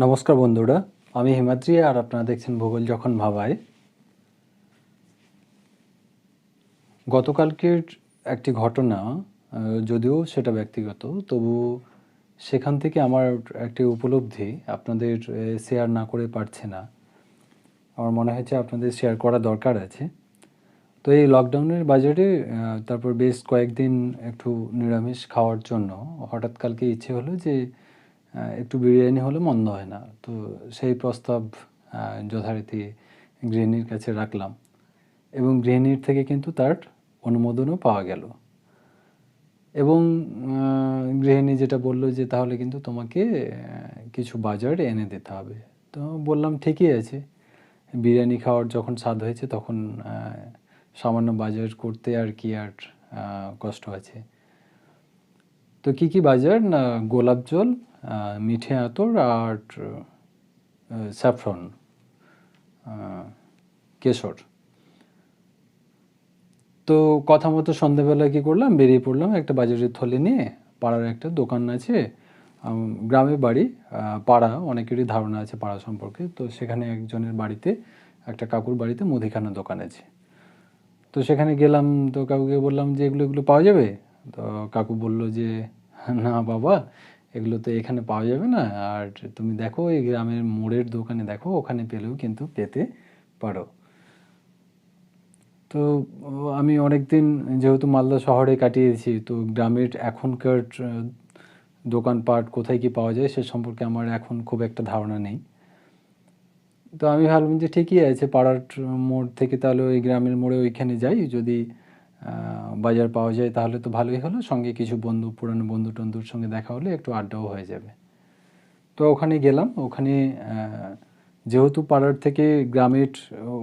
নমস্কার বন্ধুরা, আমি হিমাদ্রি আর আপনারা দেখছেন ভূগোল যখন ভাবায়। গতকালকের একটি ঘটনা, যদিও সেটা ব্যক্তিগত, তবু সেখান থেকে আমার একটি উপলব্ধি আপনাদের শেয়ার না করে পারছি না। আমার মনে হয়েছে আপনাদের শেয়ার করা দরকার আছে। তো এই লকডাউনের বাজারে তারপর বেশ কয়েকদিন একটু নিরামিষ খাওয়ার জন্য হঠাৎ কালকে ইচ্ছে হলো যে একটু বিরিয়ানি হলে মন্দ হয় না। তো সেই প্রস্তাব যথারীতি গৃহিণীর কাছে রাখলাম এবং গৃহিণীর থেকে কিন্তু তার অনুমোদনও পাওয়া গেল। এবং গৃহিণী যেটা বলল যে তাহলে কিন্তু তোমাকে কিছু বাজার এনে দিতে হবে। তো বললাম ঠিকই আছে, বিরিয়ানি খাওয়ার যখন স্বাদ হয়েছে তখন সামান্য বাজার করতে আর কি আর কষ্ট আছে। তো কী কী বাজার না, গোলাপ জল, মিঠে আতর আর স্যাফরন, কেশর। তো কথা মতো সন্ধ্যেবেলায় কী করলাম, বেরিয়ে পড়লাম একটা বাজারের থলে নিয়ে। পাড়ার একটা দোকান আছে, গ্রামে বাড়ি, পাড়া, অনেকেরই ধারণা আছে পাড়া সম্পর্কে। তো সেখানে একজনের বাড়িতে, একটা কাকুর বাড়িতে মুদিখানা দোকান আছে। তো সেখানে গেলাম, তো কাকুকে বললাম যে এগুলো এগুলো পাওয়া যাবে? তো কাকু বলল যে না বাবা, এগুলো তো এখানে পাওয়া যাবে না, আর তুমি দেখো এই গ্রামের মোড়ের দোকানে দেখো, ওখানে পেলেও কিন্তু পেতে পারো। তো আমি অনেক দিন যেহেতু মালদা শহরে কাটিয়েছি, তো গ্রামের এখনকার দোকানপাট কোথায় কি পাওয়া যায় সে সম্পর্কে আমার এখন খুব একটা ধারণা নেই। তো আমি ভাবলাম যে ঠিকই আছে, পাড়ার মোড় থেকে তাহলে ওই গ্রামের মোড়ে ওইখানে যাই, যদি বাজার পাওয়া যায় তাহলে তো ভালোই হলো, সঙ্গে কিছু পুরানো বন্ধু টন্ধুর সঙ্গে দেখা হলে একটু আড্ডাও হয়ে যাবে। তো ওখানে গেলাম। ওখানে যেহেতু পাড়ার থেকে গ্রামের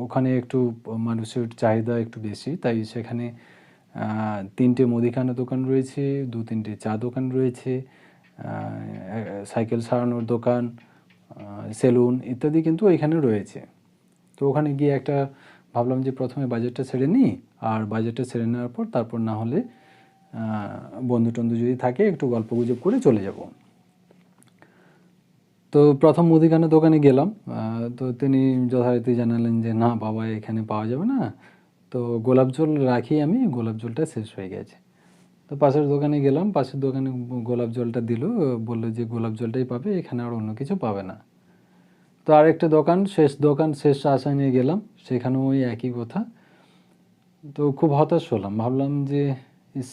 ওখানে একটু মানুষের চাহিদা একটু বেশি, তাই সেখানে 3টে মুদিখানা দোকান রয়েছে, 2-3টে চা দোকান রয়েছে, সাইকেল সারানোর দোকান, সেলুন ইত্যাদি কিন্তু এখানে রয়েছে। তো ওখানে গিয়ে একটা ভাবলাম যে প্রথমে বাজারটা সেরে নিই, আর বাজারটা সেরে নেওয়ার পর তারপর না হলে বন্ধু টন্ধু যদি থাকে একটু গল্পগুজব করে চলে যাব। তো প্রথম মুদিখানা দোকানে গেলাম। তো তিনি যথারীতি জানালেন যে না বাবা, এখানে পাওয়া যাবে না। তো গোলাপ জল রাখি, আমি গোলাপ জলটা শেষ হয়ে গেছে। তো পাশের দোকানে গেলাম, পাশের দোকানে গোলাপ জলটা দিল, বললো যে গোলাপ জলটাই পাবে, এখানে আর অন্য কিছু পাবে না। তো আরেকটা দোকান শেষ আশায় নিয়ে গেলাম, সেখানেও ওই একই কথা। তো খুব হতাশ হলাম, ভাবলাম যে ইস,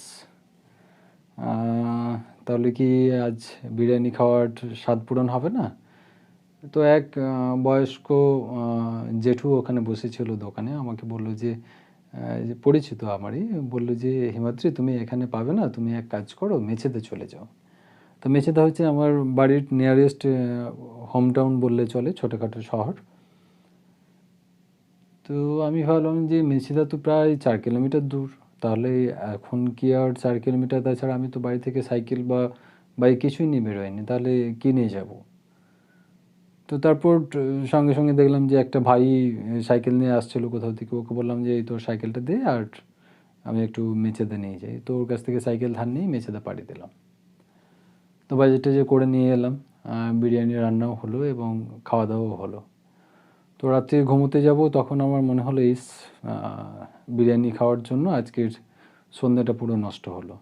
তাহলে কি আজ বিরিয়ানি খাওয়ার স্বাদ পূরণ হবে না। তো এক বয়স্ক জেঠু ওখানে বসেছিল দোকানে, আমাকে বলল যে পরিচিত আমারই, বললো যে হিমাদ্রি তুমি এখানে পাবে না, তুমি এক কাজ করো, মেছেতে চলে যাও। তো মেছেদা হচ্ছে আমার বাড়ির নিয়ারেস্ট হোম টাউন বললে চলে, ছোটোখাটো শহর। তো আমি ভাবলাম যে মেছেদা তো প্রায় 4 কিলোমিটার দূর, তাহলে এখন কি আর 4 কিলোমিটার, তাছাড়া আমি তো বাড়ি থেকে সাইকেল বা বাইক কিছুই নিয়ে বেরোয়নি, তাহলে কী নিয়ে যাব। তো তারপর সঙ্গে সঙ্গে দেখলাম যে একটা ভাই সাইকেল নিয়ে আসছিল কোথাও থেকে, ওকে বললাম যে এই তোর সাইকেলটা দে, আর আমি একটু মেছেদা নিয়ে যাই। তো ওর কাছ থেকে সাইকেল ধার নিয়ে মেছেদা পাড়ি দিলাম। তো বাজেটটা যে করে নিয়ে এলাম, বিরিয়ানি রান্নাও হলো এবং খাওয়া দাওয়াও হলো। তো রাত্রে ঘুমোতে যাব, তখন আমার মনে হলো ইস, বিরিয়ানি খাওয়ার জন্য আজকের সন্ধ্যাটা পুরো নষ্ট হলো।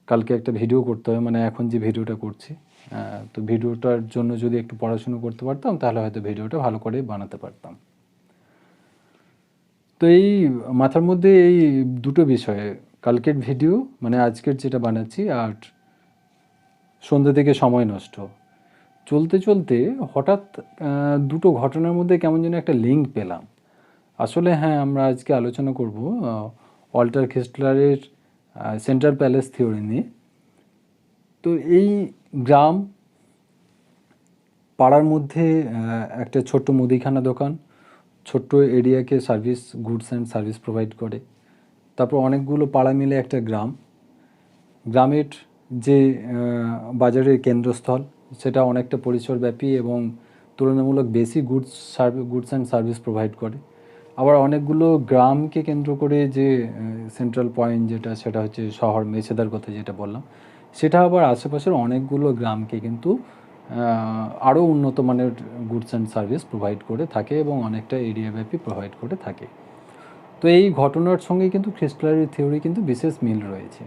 কালকে একটা ভিডিও করতে হবে, মানে এখন যে ভিডিওটা করছি, তো ভিডিওটার জন্য যদি একটু পড়াশুনো করতে পারতাম তাহলে হয়তো ভিডিওটা ভালো করে বানাতে পারতাম। তো এই মাথার মধ্যে এই দুটো বিষয়ে, কালকের ভিডিও মানে আজকের যেটা বানাচ্ছি, আর সন্ধ্যে থেকে সময় নষ্ট, চলতে চলতে হঠাৎ দুটো ঘটনার মধ্যে কেমন যেন একটা লিঙ্ক পেলাম। আসলে হ্যাঁ, আমরা আজকে আলোচনা করব ওয়াল্টার খেস্টলারের সেন্ট্রাল প্যালেস থিওরি নিয়ে। তো এই গ্রাম পাড়ার মধ্যে একটা ছোট্ট মুদিখানা দোকান, ছোট্ট এরিয়াকে গুডস অ্যান্ড সার্ভিস প্রোভাইড করে। তারপর অনেকগুলো পাড়া মিলে একটা গ্রামের যে বাজারের কেন্দ্রস্থল, সেটা অনেকটা পরিসরব্যাপী এবং তুলনামূলক বেশি গুডস অ্যান্ড সার্ভিস প্রোভাইড করে। আবার অনেকগুলো গ্রামকে কেন্দ্র করে যে সেন্ট্রাল পয়েন্ট যেটা, সেটা হচ্ছে শহর, মেছেদার কথা যেটা বললাম, সেটা আবার আশেপাশের অনেকগুলো গ্রামকে কিন্তু আরও উন্নত মানের গুডস অ্যান্ড সার্ভিস প্রোভাইড করে থাকে এবং অনেকটা এরিয়াব্যাপী প্রোভাইড করে থাকে। তো এই ঘটনার সঙ্গে কিন্তু খ্রিস্টলারি থিওরি কিন্তু বিশেষ মিল রয়েছে।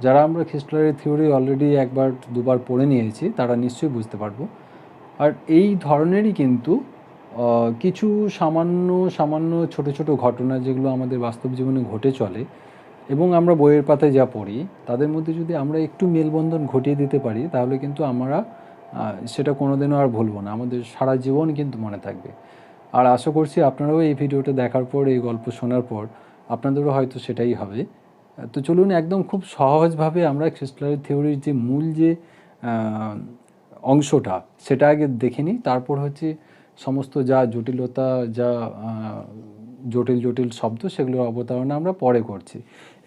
যারা আমরা খ্রিস্টলারি থিওরি অলরেডি একবার দুবার পড়ে নিয়েছি তারা নিশ্চয়ই বুঝতে পারবো। আর এই ধরনেরই কিন্তু কিছু সামান্য সামান্য ছোট ছোট ঘটনা যেগুলো আমাদের বাস্তব জীবনে ঘটে চলে এবং আমরা বইয়ের পাতায় যা পড়ি তাদের মধ্যে যদি আমরা একটু মেলবন্ধন ঘটিয়ে দিতে পারি তাহলে কিন্তু আমরা সেটা কোনোদিনও আর ভুলবো না, আমাদের সারা জীবন কিন্তু মনে থাকবে। আর আশা করছি আপনারাও এই ভিডিওটা দেখার পর, এই গল্প শোনার পর আপনাদেরও হয়তো সেটাই হবে। তো চলুন একদম খুব সহজভাবে আমরা খ্রিস্টলারি থিওরির যে মূল যে অংশটা সেটা আগে দেখে নিই, তারপর হচ্ছে সমস্ত যা জটিলতা, যা জটিল জটিল শব্দ সেগুলোর অবতারণা আমরা পরে করছি।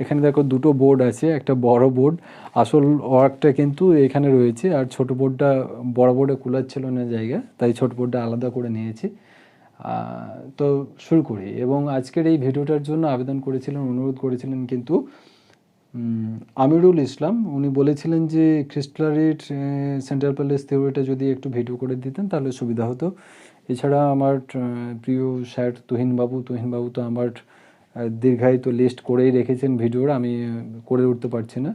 এখানে দেখো দুটো বোর্ড আছে, একটা বড় বোর্ড, আসল ওয়ার্কটা কিন্তু এখানে রয়েছে, আর ছোট বোর্ডটা বড় বোর্ডে কুলাচ্ছিল না জায়গা, তাই ছোট বোর্ডটা আলাদা করে নিয়েছি। তো শুরু করি। এবং আজকের এই ভিডিওটার জন্য আবেদন করেছিলেন, অনুরোধ করেছিলেন কিন্তু আমিরুল ইসলাম। উনি বলেছিলেন যে খ্রিস্টলারির সেন্ট্রাল প্যালেস থিওরিটা যদি একটু ভিডিও করে দিতেন তাহলে সুবিধা হতো। এছাড়া আমার প্রিয় স্যার তুহিনবাবু তো আমার দীর্ঘায়িত লিস্ট করেই রেখেছেন ভিডিওর, আমি করে উঠতে পারছি না।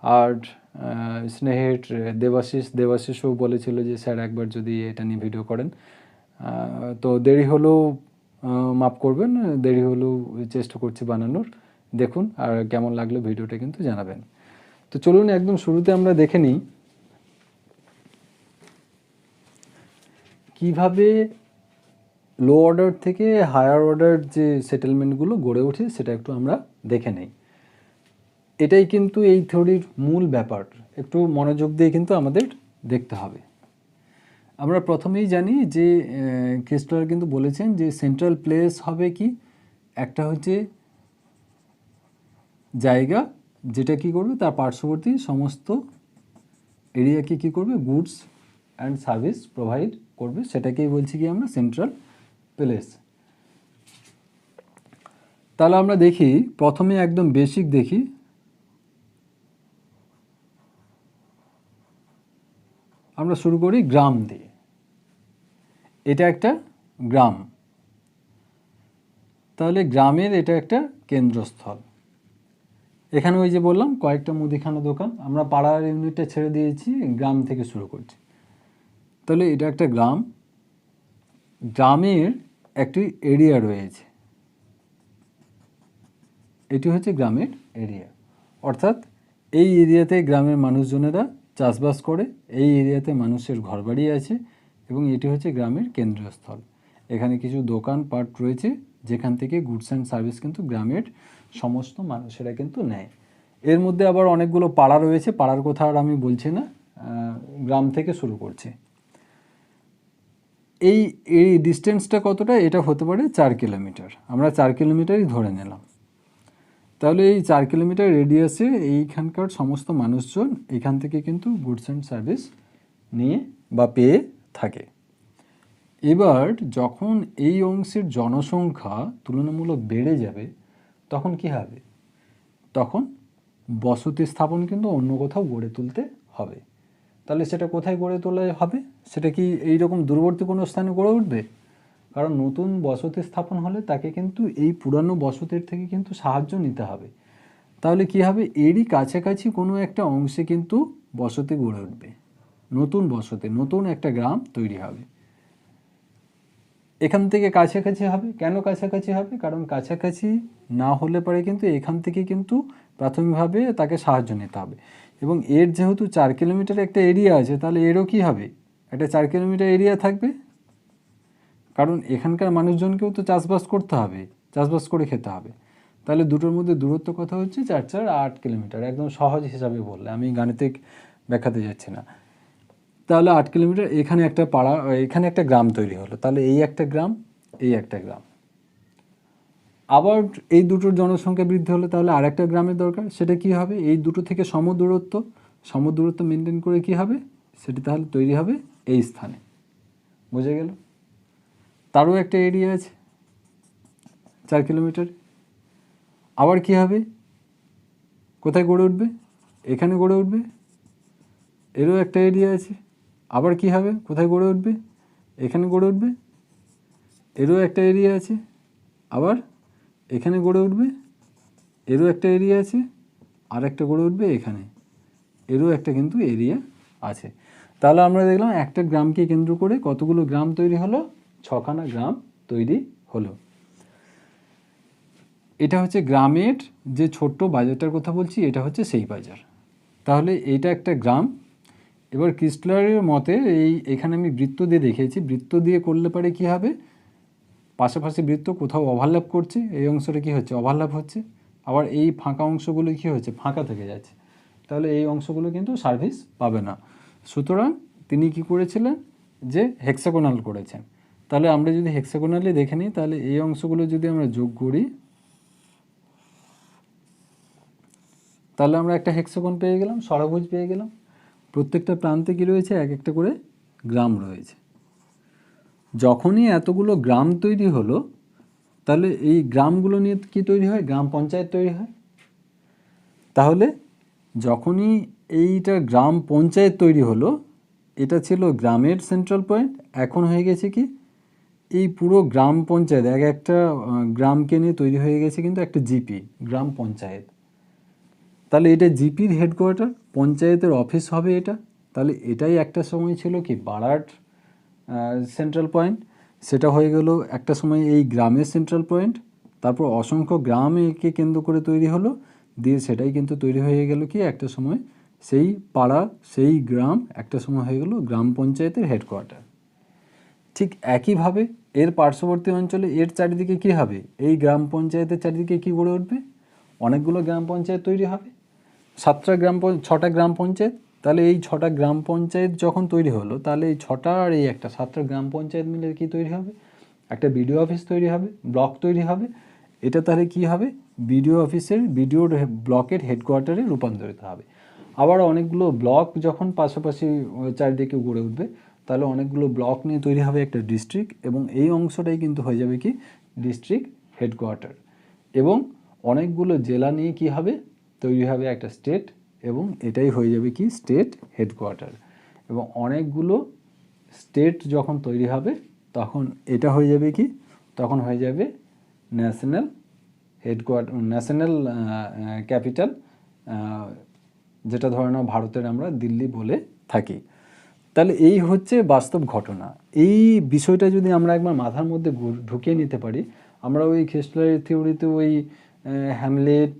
আর স্নেহের দেবাশিসও বলেছিল যে স্যার একবার যদি এটা নিয়ে ভিডিও করেন। তো দেরি হলেও মাফ করবেন, দেরি হলেও চেষ্টা করছি বানানোর। দেখুন আর কেমন লাগলো ভিডিওটা কিন্তু জানাবেন। তো চলুন একদম শুরুতে আমরা দেখে নিই কীভাবে লো অর্ডার থেকে হায়ার অর্ডার যে সেটেলমেন্টগুলো গড়ে ওঠে সেটা একটু আমরা দেখে নেই। এটাই কিন্তু এই থিওরির মূল ব্যাপার, একটু মনোযোগ দিয়ে কিন্তু আমাদের দেখতে হবে। আমরা প্রথমেই জানি যে খ্রিস্টলার কিন্তু বলেছেন যে সেন্ট্রাল প্লেস হবে কি, একটা হচ্ছে জায়গা যেটা কি করবে তার পার্শ্ববর্তী সমস্ত এরিয়াকে কি করবে, গুডস অ্যান্ড সার্ভিস প্রোভাইড করবে, সেটাকেই বলছি কি আমরা সেন্ট্রাল প্লেস। তাহলে আমরা দেখি প্রথমে একদম বেসিক দেখি। আমরা শুরু করি গ্রাম দিয়ে। এটা একটা গ্রাম, তাহলে গ্রামের এটা একটা কেন্দ্রস্থল। এখানে ওই যে বললাম কয়েকটা মুদিখানা দোকান, আমরা পাড়ার ইউনিটটা ছেড়ে দিয়েছি, গ্রাম থেকে শুরু করছি। তাহলে এটা একটা গ্রাম, গ্রামের একটি এরিয়া রয়েছে, এটি হচ্ছে গ্রামের এরিয়া। অর্থাৎ এই এরিয়াতে গ্রামের মানুষজনেরা চাষবাস করে, এই এরিয়াতে মানুষের ঘরবাড়ি আছে এবং এটি হচ্ছে গ্রামের কেন্দ্রস্থল। এখানে কিছু দোকানপাট রয়েছে যেখান থেকে গুডস অ্যান্ড সার্ভিস কিন্তু গ্রামের সমস্ত মানুষেরা কিন্তু নেয়। এর মধ্যে আবার অনেকগুলো পাড়া রয়েছে, পাড়ার কথা আর আমি বলছি না, গ্রাম থেকে শুরু করছি। এই ডিস্টেন্সটা কতটা, এটা হতে পারে 4 কিলোমিটার, আমরা 4 কিলোমিটারই ধরে নিলাম। তাহলে এই 4 কিলোমিটার রেডিয়াসে এইখানকার সমস্ত মানুষজন এখান থেকে কিন্তু গুডস অ্যান্ড সার্ভিস নিয়ে বা পেয়ে থাকে। এবার যখন এই অংশের জনসংখ্যা তুলনামূলক বেড়ে যাবে তখন কি হবে, তখন বসতি স্থাপন কিন্তু অন্য কোথাও গড়ে তুলতে হবে। তাহলে সেটা কোথায় গড়ে তোলা হবে, সেটা কি এইরকম দূরবর্তী কোনো স্থানে গড়ে উঠবে? কারণ নতুন বসতি স্থাপন হলে তাকে কিন্তু এই পুরানো বসতির থেকে কিন্তু সাহায্য নিতে হবে। তাহলে কি হবে, এরই কাছাকাছি কোনো একটা অংশে কিন্তু বসতি গড়ে উঠবে, নতুন বসতি, নতুন একটা গ্রাম তৈরি হবে। এখান থেকে কাছাকাছি হবে, কেন কাছাকাছি হবে, কারণ কাছাকাছি না হলে পরে কিন্তু এখান থেকে কিন্তু প্রাথমিকভাবে তাকে সাহায্য নিতে হবে। এবং এর যেহেতু 4 কিলোমিটার একটা এরিয়া আছে, তাহলে এরও কি হবে, একটা 4 কিলোমিটার এরিয়া থাকবে, কারণ এখানকার মানুষজনকেও তো চাষবাস করতে হবে, চাষবাস করে খেতে হবে। তাহলে দুটোর মধ্যে দূরত্ব কথা হচ্ছে 4 4 8 কিলোমিটার, একদম সহজ হিসাবে বললে, আমি গাণিতিক ব্যাখ্যাতে যাচ্ছি না। তাহলে 8 কিলোমিটার, এখানে একটা পাড়া, এখানে একটা গ্রাম তৈরি হলো। তাহলে এই একটা গ্রাম, এই একটা গ্রাম। আবার এই দুটোর জনসংখ্যা বৃদ্ধি হলে তাহলে আর একটা গ্রামের দরকার, সেটা কি হবে, এই দুটো থেকে সমদূরত্ব মেনটেন করে কি হবে, সেটি তাহলে তৈরি হবে এই স্থানে। বুঝে গেল? তারও একটা এরিয়া আছে 4 কিলোমিটার। আবার কি হবে, কোথায় গড়ে উঠবে, এখানে গড়ে উঠবে, এরও একটা এরিয়া আছে, আবার কি হবে, কোথায় গড়ে উঠবে, এখানে গড়ে উঠবে, এরও একটা এরিয়া আছে, আবার এখানে গড়ে উঠবে, এরও একটা এরিয়া আছে, আর একটা গড়ে উঠবে এখানে, এরও একটা কিন্তু এরিয়া আছে। তাহলে আমরা দেখলাম একটা গ্রামকে কেন্দ্র করে কতগুলো গ্রাম তৈরি হলো, 6খানা গ্রাম তৈরি হলো। এটা হচ্ছে গ্রামের যে ছোট্ট বাজারটার কথা বলছি, এটা হচ্ছে সেই বাজার। তাহলে এইটা একটা গ্রাম। এবার ক্রিস্টলারের মতে এখানে আমি বৃত্ত দিয়ে দেখিয়েছি, বৃত্ত দিয়ে করলে পারে কি হবে, পাশাপাশি বৃত্ত কোথাও ওভারল্যাপ করছে, এই অংশটা কি হচ্ছে, ওভারল্যাপ হচ্ছে, আবার এই ফাঁকা অংশগুলো কি হচ্ছে, ফাঁকা থেকে যাচ্ছে। তাহলে এই অংশগুলো কিন্তু সার্ভিস পাবে না। সুতরাং তিনি কি করেছিলেন, যে হেক্সাগোনাল করেছেন। তাহলে আমরা যদি হেক্সাগোনালি দেখে নিই, তাহলে এই অংশগুলো যদি আমরা যোগ করি, তাহলে আমরা একটা হেক্সাগন পেয়ে গেলাম, ষড়ভুজ পেয়ে গেলাম। প্রত্যেকটা প্রান্তে কি রয়েছে, এক একটা করে গ্রাম রয়েছে। যখনই এতগুলো গ্রাম তৈরি হলো, তাহলে এই গ্রামগুলো নিয়ে কি তৈরি হয়, গ্রাম পঞ্চায়েত তৈরি হয়। তাহলে যখনই এইটা গ্রাম পঞ্চায়েত তৈরি হলো, এটা ছিল গ্রামের সেন্ট্রাল পয়েন্ট, এখন হয়ে গেছে কি, এই পুরো গ্রাম পঞ্চায়েত এক একটা গ্রামকে নিয়ে তৈরি হয়ে গেছে কিন্তু একটা জিপি, গ্রাম পঞ্চায়েত। তাহলে এটা জিপির হেডকোয়ার্টার, পঞ্চায়েতের অফিস হবে এটা। তাহলে এটাই একটা সময় ছিল কি পাড়ার সেন্ট্রাল পয়েন্ট, সেটা হয়ে গেল একটা সময় এই গ্রামের সেন্ট্রাল পয়েন্ট। তারপর অসংখ্য গ্রাম একে কেন্দ্র করে তৈরি হলো, দিয়ে সেটাই কিন্তু তৈরি হয়ে গেল কি একটা সময় সেই পাড়া, সেই গ্রাম একটা সময় হয়ে গেল গ্রাম পঞ্চায়েতের হেডকোয়ার্টার। ঠিক একইভাবে এর পার্শ্ববর্তী অঞ্চলে এর চারিদিকে কী হবে, এই গ্রাম পঞ্চায়েতের চারিদিকে কী গড়ে উঠবে, অনেকগুলো গ্রাম পঞ্চায়েত তৈরি হবে, 6টা গ্রাম পঞ্চায়েত। তাহলে এই 6টা গ্রাম পঞ্চায়েত যখন তৈরি হলো, তাহলে এই 6টা আর এই একটা 7টা গ্রাম পঞ্চায়েত মিলে কি তৈরি হবে, একটা বিডিও অফিস তৈরি হবে, ব্লক তৈরি হবে। এটা তাহলে কি হবে, বিডিও অফিসের, বিডিও ব্লকের হেডকোয়ার্টারে রূপান্তরিত হবে। আবার অনেকগুলো ব্লক যখন পাশাপাশি চারিদিকে গড়ে উঠবে, তাহলে অনেকগুলো ব্লক নিয়ে তৈরি হবে একটা ডিস্ট্রিক্ট, এবং এই অংশটাই কিন্তু হয়ে যাবে কি ডিস্ট্রিক্ট হেডকোয়ার্টার। এবং অনেকগুলো জেলা নিয়ে কি হবে, তৈরি হবে একটা স্টেট, এবং এটাই হয়ে যাবে কি স্টেট হেডকোয়ার্টার। এবং অনেকগুলো স্টেট যখন তৈরি হবে, তখন এটা হয়ে যাবে কি, তখন হয়ে যাবে ন্যাশনাল হেডকোয়ার্টার, ন্যাশনাল ক্যাপিটাল, যেটা ধরে নাও ভারতের আমরা দিল্লি বলে থাকি। তাহলে এই হচ্ছে বাস্তব ঘটনা। এই বিষয়টা যদি আমরা একবার মাথার মধ্যে ঢুকিয়ে নিতে পারি, আমরা ওই ক্রিস্টলারের থিওরিতে ওই হ্যামলেট,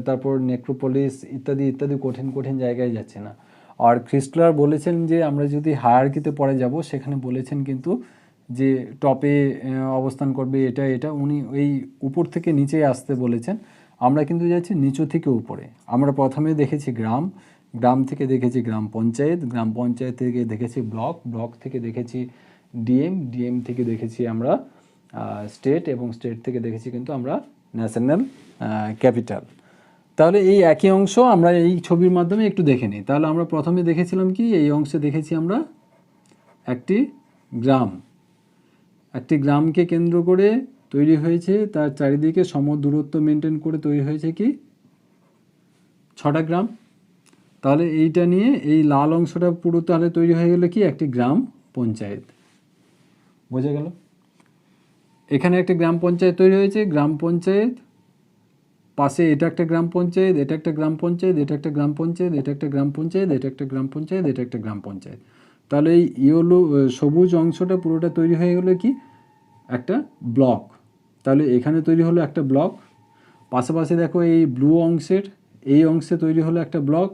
তারপর নেক্রোপলিস ইত্যাদি ইত্যাদি কঠিন কঠিন জায়গায় যাচ্ছে না। আর ক্রিস্টলার বলেছেন যে আমরা যদি হায়ারার্কিতে পরে যাব, সেখানে বলেছেন কিন্তু যে টপে অবস্থান করবে এটা এটা, উনি ওই উপর থেকে নিচে আসতে বলেছেন। আমরা কিন্তু যাচ্ছি নিচু থেকে উপরে। আমরা প্রথমে দেখেছি গ্রাম, গ্রাম থেকে দেখেছি গ্রাম পঞ্চায়েত, গ্রাম পঞ্চায়েত থেকে দেখেছি ব্লক, ব্লক থেকে দেখেছি ডিএম, ডিএম থেকে দেখেছি আমরা স্টেট, এবং স্টেট থেকে দেখেছি কিন্তু আমরা ন্যাশনাল ক্যাপিটাল। তাহলে এই একই অংশ আমরা এই ছবির মাধ্যমে একটু দেখে নিই। তাহলে আমরা প্রথমে দেখেছিলাম কি, এই অংশে দেখেছি আমরা একটি গ্রাম, একটি গ্রামকে কেন্দ্র করে তৈরি হয়েছে, তার চারিদিকে সম দূরত্ব মেনটেন করে তৈরি হয়েছে কি 6টা গ্রাম। তাহলে এইটা নিয়ে এই লাল অংশটা পুরো তাহলে তৈরি হয়ে গেল কি একটি গ্রাম পঞ্চায়েত। বোঝা গেল, এখানে একটা গ্রাম পঞ্চায়েত তৈরি হয়েছে, গ্রাম পঞ্চায়েত পাশে এটা একটা গ্রাম পঞ্চায়েত, এটা একটা গ্রাম পঞ্চায়েত, এটা একটা গ্রাম পঞ্চায়েত, এটা একটা গ্রাম পঞ্চায়েত, এটা একটা গ্রাম পঞ্চায়েত, এটা একটা গ্রাম পঞ্চায়েত। তাহলে এই ইয়েলো সবুজ অংশটা পুরোটা তৈরি হয়ে গেলো কি একটা ব্লক। তাহলে এখানে তৈরি হলো একটা ব্লক। পাশাপাশি দেখো এই ব্লু অংশের এই অংশে তৈরি হলো একটা ব্লক,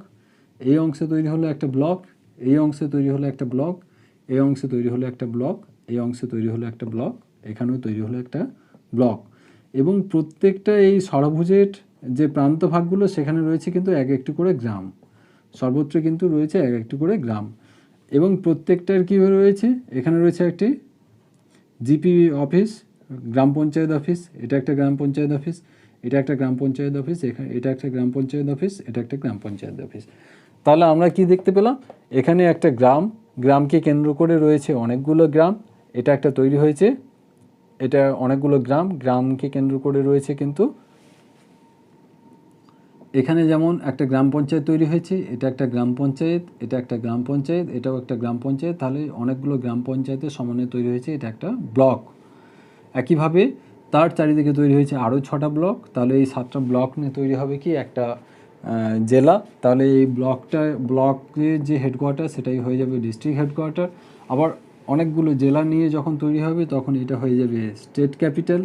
এই অংশে তৈরি হলো একটা ব্লক, এই অংশে তৈরি হলো একটা ব্লক, এই অংশে তৈরি হলো একটা ব্লক, এই অংশে তৈরি হলো একটা ব্লক, এখানেও তৈরি হলো একটা ব্লক। এবং প্রত্যেকটা এই ষড়ভুজের যে প্রান্ত ভাগগুলো, সেখানে রয়েছে কিন্তু এক একটি করে গ্রাম, সর্বত্র কিন্তু রয়েছে এক একটি করে গ্রাম। এবং প্রত্যেকটার কী রয়েছে, এখানে রয়েছে একটি জিপি অফিস, গ্রাম পঞ্চায়েত অফিস, এটা একটা গ্রাম পঞ্চায়েত অফিস, এটা একটা গ্রাম পঞ্চায়েত অফিস, এটা একটা গ্রাম পঞ্চায়েত অফিস, এটা একটা গ্রাম পঞ্চায়েত অফিস। তাহলে আমরা কি দেখতে পেলাম, এখানে একটা গ্রাম, গ্রামকে কেন্দ্র করে রয়েছে অনেকগুলো গ্রাম, এটা একটা তৈরি হয়েছে, এটা অনেকগুলো গ্রাম, গ্রামকে কেন্দ্র করে রয়েছে কিন্তু এখানে যেমন একটা গ্রাম পঞ্চায়েত তৈরি হয়েছে, এটা একটা গ্রাম পঞ্চায়েত, এটা একটা গ্রাম পঞ্চায়েত, এটাও একটা গ্রাম পঞ্চায়েত, তাহলে অনেকগুলো গ্রাম পঞ্চায়েতের সমন্বয়ে তৈরি হয়েছে এটা একটা ব্লক। একইভাবে তার চারিদিকে তৈরি হয়েছে আরও 6টা ব্লক, তাহলে এই 7টা ব্লক নিয়ে তৈরি হবে কি একটা জেলা। তাহলে এই ব্লকের যে হেডকোয়ার্টার সেটাই হয়ে যাবে ডিস্ট্রিক্ট হেডকোয়ার্টার। আবার অনেকগুলো জেলা নিয়ে যখন তৈরি হবে তখন এটা হয়ে যাবে স্টেট ক্যাপিটাল।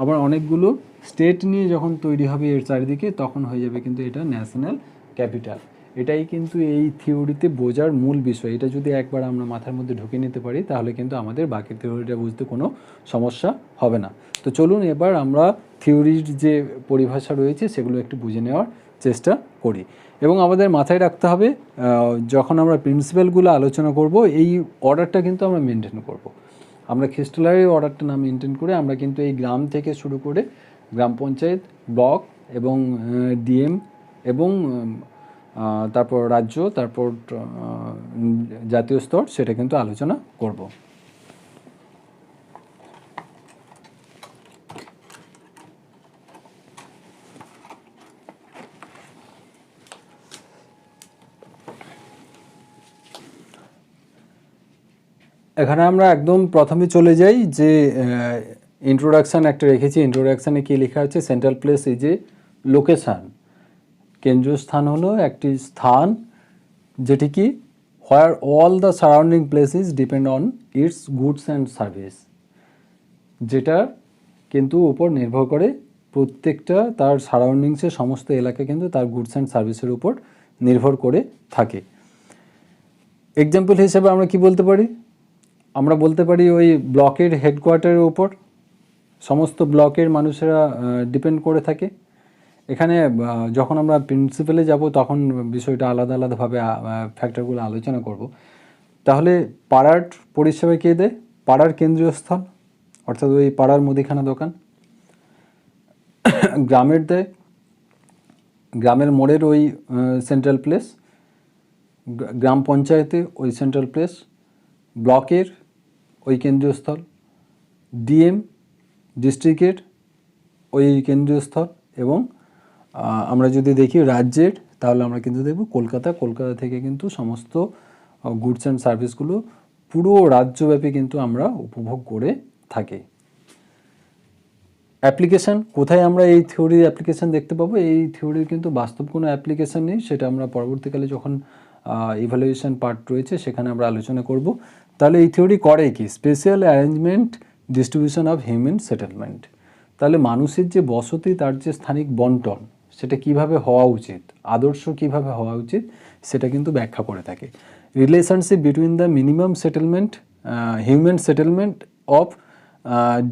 আবার অনেকগুলো স্টেট নিয়ে যখন তৈরি হবে এর চারিদিকে তখন হয়ে যাবে কিন্তু এটা ন্যাশনাল ক্যাপিটাল। এটাই কিন্তু এই থিওরিতে বোঝার মূল বিষয়। এটা যদি একবার আমরা মাথার মধ্যে ঢুকে নিতে পারি তাহলে কিন্তু আমাদের বাকি থিওরিটা বুঝতে কোনো সমস্যা হবে না। তো চলুন এবার আমরা থিওরির যে পরিভাষা রয়েছে সেগুলো একটু বুঝে নেওয়ার চেষ্টা করি। এবং আমাদের মাথায় রাখতে হবে যখন আমরা প্রিন্সিপালগুলো আলোচনা করব এই অর্ডারটা কিন্তু আমরা মেনটেন করব। আমরা খ্রিস্টলারি অর্ডারটা না মেনটেন করে আমরা কিন্তু এই গ্রাম থেকে শুরু করে গ্রাম পঞ্চায়েত, ব্লক এবং ডিএম এবং তারপর রাজ্য, তারপর জাতীয় স্তর সেটা কিন্তু আলোচনা করব। এখানে আমরা একদম প্রথমে চলে যাই যে ইন্ট্রোডাকশান একটা রেখেছি। ইন্ট্রোডাকশানে কী লেখা আছে? সেন্ট্রাল প্লেস এই যে লোকেশান, কেন্দ্রীয় স্থান হলো একটি স্থান যেটি কি where all the surrounding places depend on it's goods and service, যেটা কিন্তু উপর নির্ভর করে প্রত্যেকটা তার সারাউন্ডিংসের সমস্ত এলাকা কিন্তু তার গুডস অ্যান্ড সার্ভিসের উপর নির্ভর করে থাকে। এক্সাম্পল হিসেবে আমরা কি বলতে পারি? আমরা বলতে পারি ওই ব্লকের হেডকোয়ার্টারের উপর সমস্ত ব্লকের মানুষেরা ডিপেন্ড করে থাকে। এখানে যখন আমরা প্রিন্সিপালে যাব তখন বিষয়টা আলাদা আলাদাভাবে ফ্যাক্টরগুলো আলোচনা করব। তাহলে পাড়ার পরিষেবা কে দেয়? পাড়ার কেন্দ্রীয় স্থল, অর্থাৎ ওই পাড়ার মুদিখানা দোকান। গ্রামের দেয় গ্রামের মোড়ের ওই সেন্ট্রাল প্লেস, গ্রাম পঞ্চায়েতে ওই সেন্ট্রাল প্লেস, ব্লকের ওই কেন্দ্রীয় স্থল, ডিএম ডিস্ট্রিক্টের ওই কেন্দ্রীয় স্থল, এবং আমরা যদি দেখি রাজ্যের তাহলে আমরা কিন্তু দেখব কলকাতা থেকে কিন্তু সমস্ত গুডস অ্যান্ড সার্ভিসগুলো পুরো রাজ্যব্যাপী কিন্তু আমরা উপভোগ করে থাকি। অ্যাপ্লিকেশান, কোথায় আমরা এই থিওরির অ্যাপ্লিকেশান দেখতে পাবো? এই থিওরির কিন্তু বাস্তব কোনো অ্যাপ্লিকেশান নেই, সেটা আমরা পরবর্তীকালে যখন ইভ্যালুয়েশন পার্ট রয়েছে সেখানে আমরা আলোচনা করব। তাহলে এই থিওরি করে কি? Special arrangement distribution of human settlement. তাহলে মানুষের যে বসতি তার যে স্থানিক বন্টন সেটা কিভাবে হওয়া উচিত, আদর্শ কিভাবে হওয়া উচিত সেটা কিন্তু ব্যাখ্যা করে থাকে। Relationship between the minimum settlement human settlement of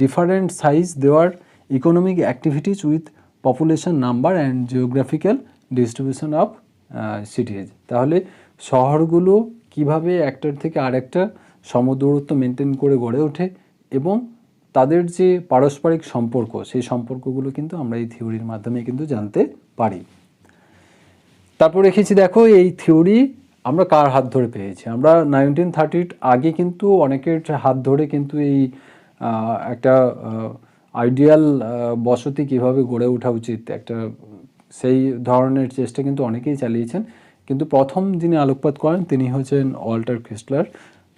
different size দেওয়ার economic activities with population number and geographical distribution of cities. তাহলে শহরগুলো কিভাবে একটার থেকে আরেকটা সমদূরত্ব মেনটেন করে গড়ে ওঠে এবং তাদের যে পারস্পরিক সম্পর্ক সেই সম্পর্কগুলো কিন্তু আমরা এই থিওরির মাধ্যমে কিন্তু জানতে পারি। তারপর রেখেছি দেখো এই থিওরি আমরা কার হাত ধরে পেয়েছি? আমরা 1930 আগে কিন্তু অনেকের হাত ধরে কিন্তু এই একটা আইডিয়াল বসতি কিভাবে গড়ে ওঠা উচিত একটা সেই ধরনের চেষ্টা কিন্তু অনেকেই চালিয়েছেন, কিন্তু প্রথম যিনি আলোকপাত করেন তিনি হচ্ছেন ওয়াল্টার ক্রিস্টলার।